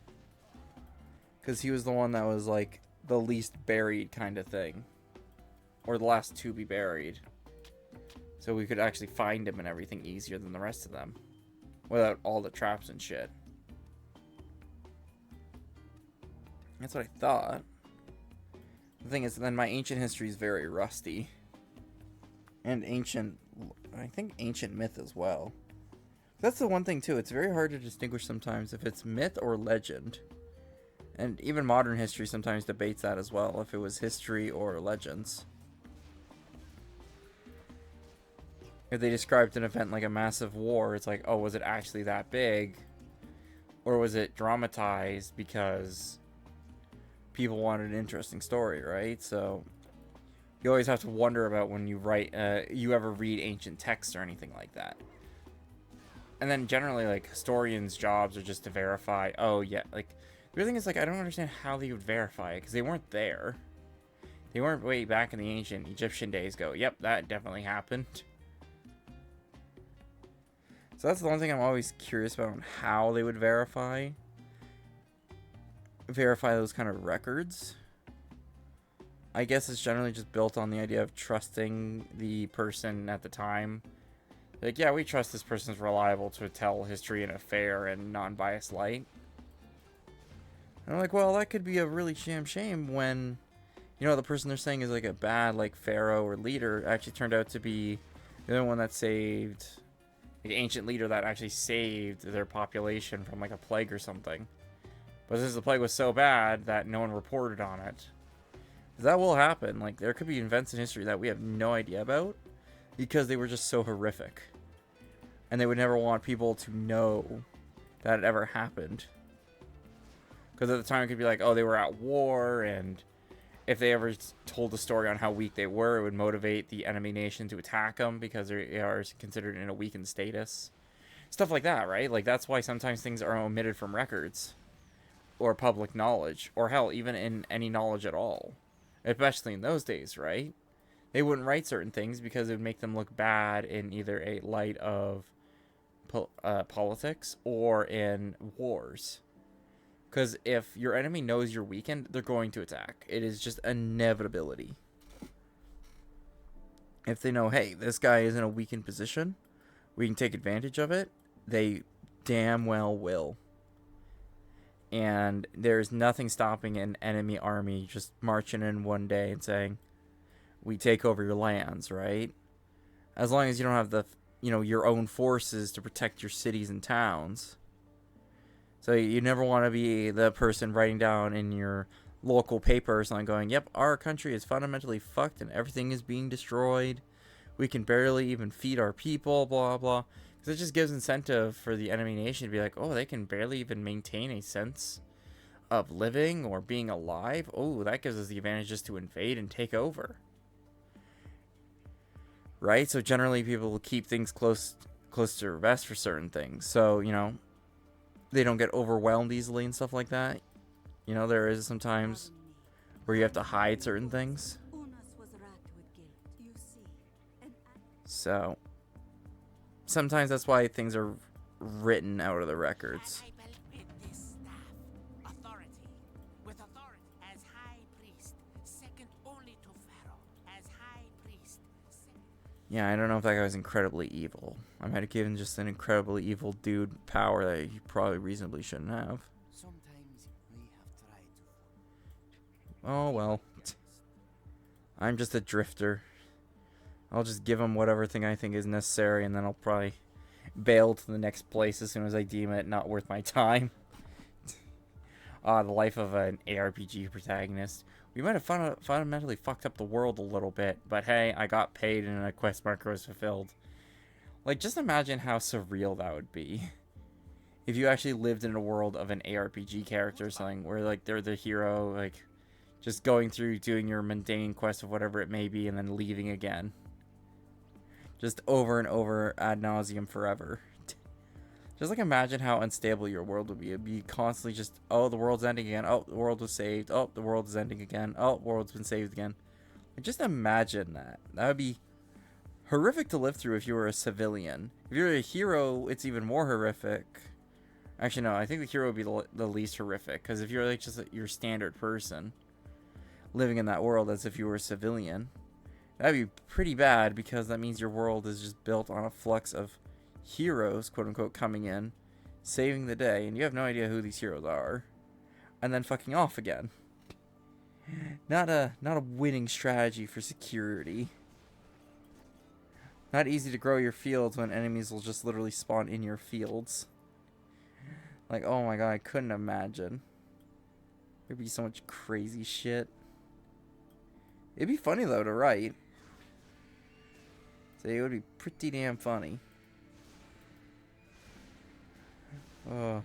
Because he was the one that was like the least buried kind of thing. Or the last to be buried. So we could actually find him and everything easier than the rest of them. Without all the traps and shit. That's what I thought. The thing is, then my ancient history is very rusty. And I think ancient myth as well. That's the one thing too. It's very hard to distinguish sometimes if it's myth or legend. And even modern history sometimes debates that as well, if it was history or legends. If they described an event like a massive war, it's like, oh, was it actually that big? Or was it dramatized because people wanted an interesting story, right? So you always have to wonder about when you write, you ever read ancient texts or anything like that. And then generally, like, historians' jobs are just to verify, oh, yeah, like, the other thing is, like, I don't understand how they would verify it, because they weren't there. They weren't way back in the ancient Egyptian days go, yep, that definitely happened. So that's the one thing I'm always curious about on how they would verify those kind of records. I guess it's generally just built on the idea of trusting the person at the time. Like, yeah, we trust this person's reliable to tell history in a fair and non-biased light. And I'm like, well, that could be a really shame when, you know, the person they're saying is like a bad, like, pharaoh or leader actually turned out to be the only one that saved, like, an ancient leader that actually saved their population from, like, a plague or something. But since the plague was so bad that no one reported on it. That will happen. Like, there could be events in history that we have no idea about because they were just so horrific. And they would never want people to know that it ever happened. Because at the time it could be like, oh, they were at war, and if they ever told the story on how weak they were, it would motivate the enemy nation to attack them because they are considered in a weakened status. Stuff like that, right? Like, that's why sometimes things are omitted from records. Or public knowledge. Or hell, even in any knowledge at all. Especially in those days, right? They wouldn't write certain things because it would make them look bad in either a light of politics or in wars. Because if your enemy knows you're weakened, they're going to attack. It is just inevitability. If they know, hey, this guy is in a weakened position, we can take advantage of it, they damn well will. And there's nothing stopping an enemy army just marching in one day and saying, we take over your lands, right? As long as you don't have the, you know, your own forces to protect your cities and towns. So you never want to be the person writing down in your local paper or something going, yep, our country is fundamentally fucked and everything is being destroyed. We can barely even feed our people, blah, blah. Because it just gives incentive for the enemy nation to be like, oh, they can barely even maintain a sense of living or being alive. Oh, that gives us the advantage just to invade and take over. Right? So generally people will keep things close to their vest for certain things. So, you know, they don't get overwhelmed easily and stuff like that. You know, there is sometimes where you have to hide certain things. So sometimes that's why things are written out of the records. I will bid this staff authority, with authority as high priest, second only to Pharaoh as high priest. Yeah, I don't know if that guy was incredibly evil. I might have given just an incredibly evil dude power that he probably reasonably shouldn't have. Sometimes we have tried to. Oh well. I'm just a drifter. I'll just give him whatever thing I think is necessary, and then I'll probably bail to the next place as soon as I deem it not worth my time. The life of an ARPG protagonist. We might have fundamentally fucked up the world a little bit, but hey, I got paid and a quest marker was fulfilled. Like, just imagine how surreal that would be. If you actually lived in a world of an ARPG character or something, where, like, they're the hero, like, just going through doing your mundane quest of whatever it may be and then leaving again. Just over and over ad nauseum forever. Just like imagine how unstable your world would be. It'd be constantly just, oh, the world's ending again. Oh, the world was saved. Oh, the world is ending again. Oh, the world's been saved again. Like, just imagine that. That would be horrific to live through if you were a civilian. If you're a hero, it's even more horrific. Actually, no, I think the hero would be the least horrific. Because if you're like just your standard person living in that world as if you were a civilian, that'd be pretty bad, because that means your world is just built on a flux of heroes, quote unquote, coming in, saving the day, and you have no idea who these heroes are, and then fucking off again. Not a winning strategy for security. Not easy to grow your fields when enemies will just literally spawn in your fields. Like, oh my god, I couldn't imagine. There'd be so much crazy shit. It'd be funny though to write. So it would be pretty damn funny. Oh.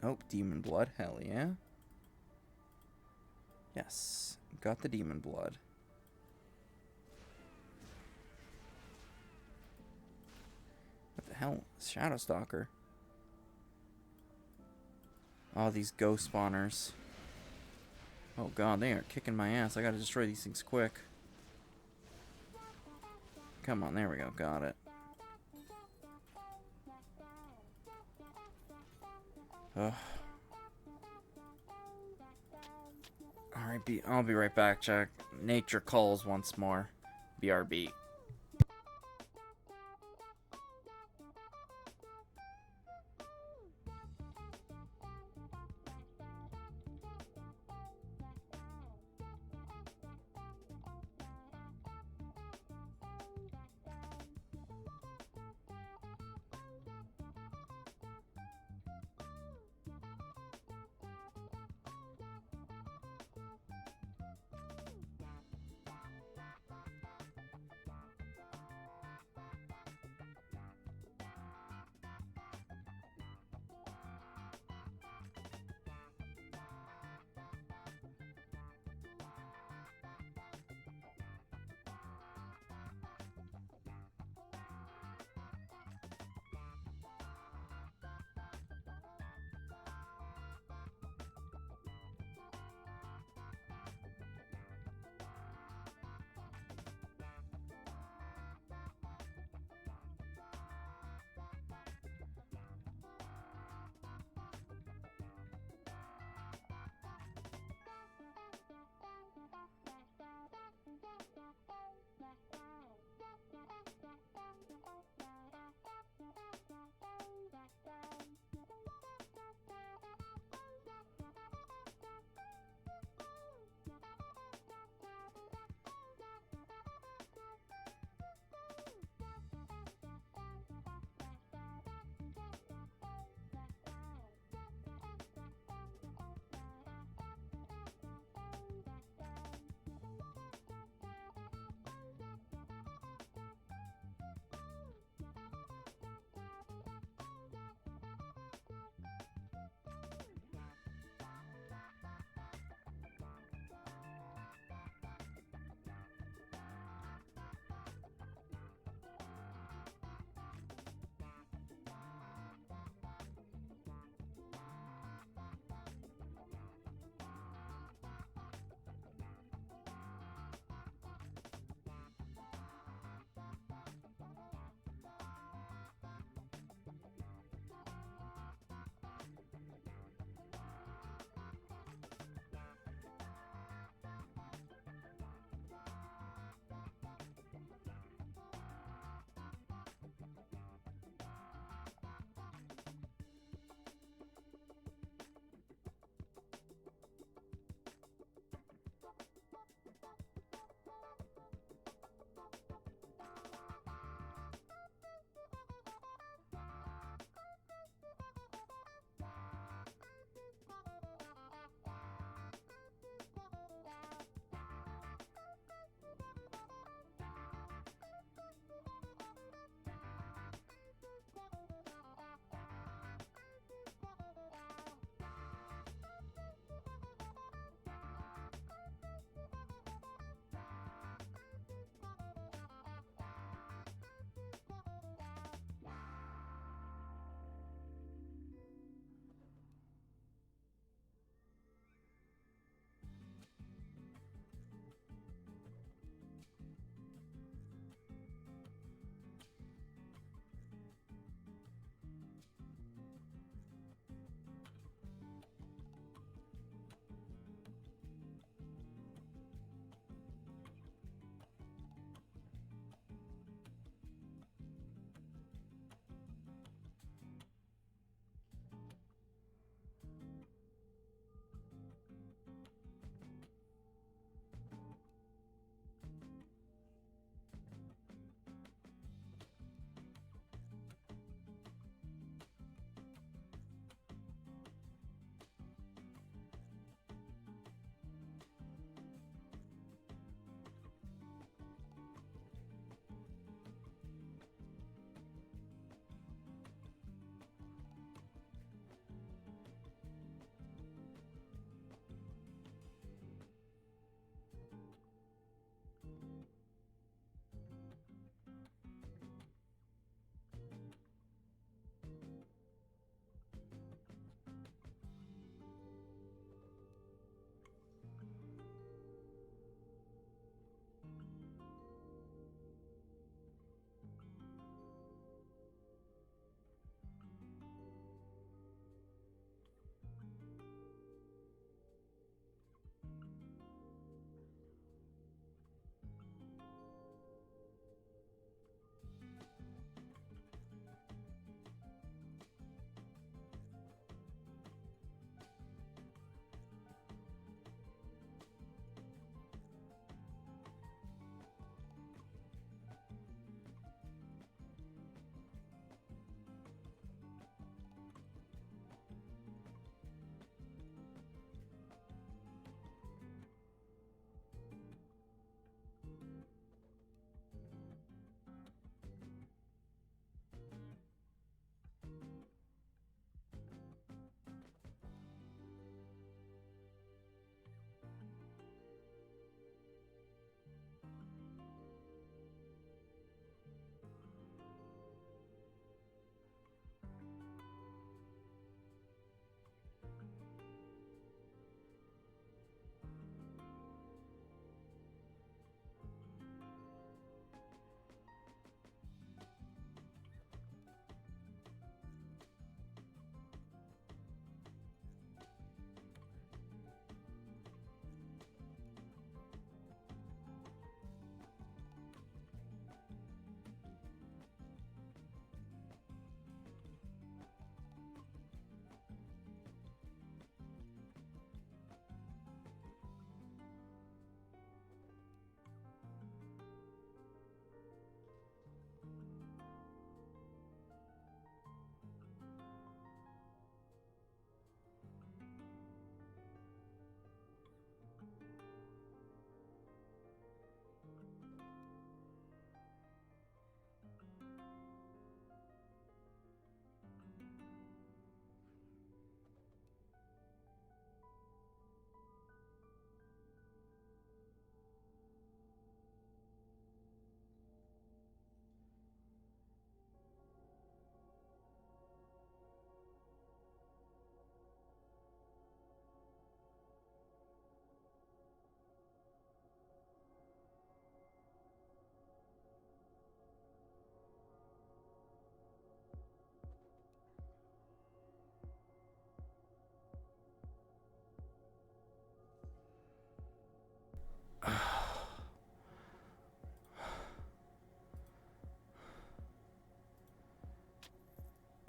Oh, demon blood. Hell yeah. Yes. Got the demon blood. What the hell? Shadow Stalker. Oh, these ghost spawners. Oh god, they are kicking my ass. I gotta destroy these things quick. Come on, there we go. Got it. Ugh. Alright, I'll be right back, Jack. Nature calls once more. BRB.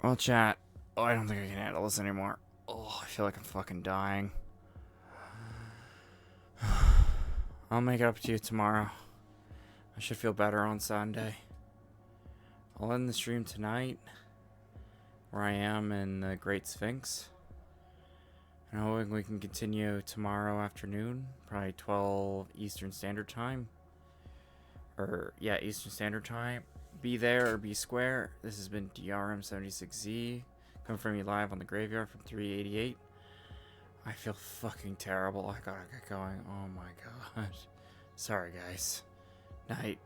Well, chat. Oh, I don't think I can handle this anymore. Oh, I feel like I'm fucking dying. I'll make it up to you tomorrow. I should feel better on Sunday. I'll end the stream tonight, where I am in the Great Sphinx. And hoping we can continue tomorrow afternoon, probably 12 Eastern Standard Time. Or, yeah, Eastern Standard Time. Be there or be square. This has been DRM76Z, coming from you live on the Graveyard from 388. I feel fucking terrible. I gotta get going. Oh my god. Sorry, guys. Night.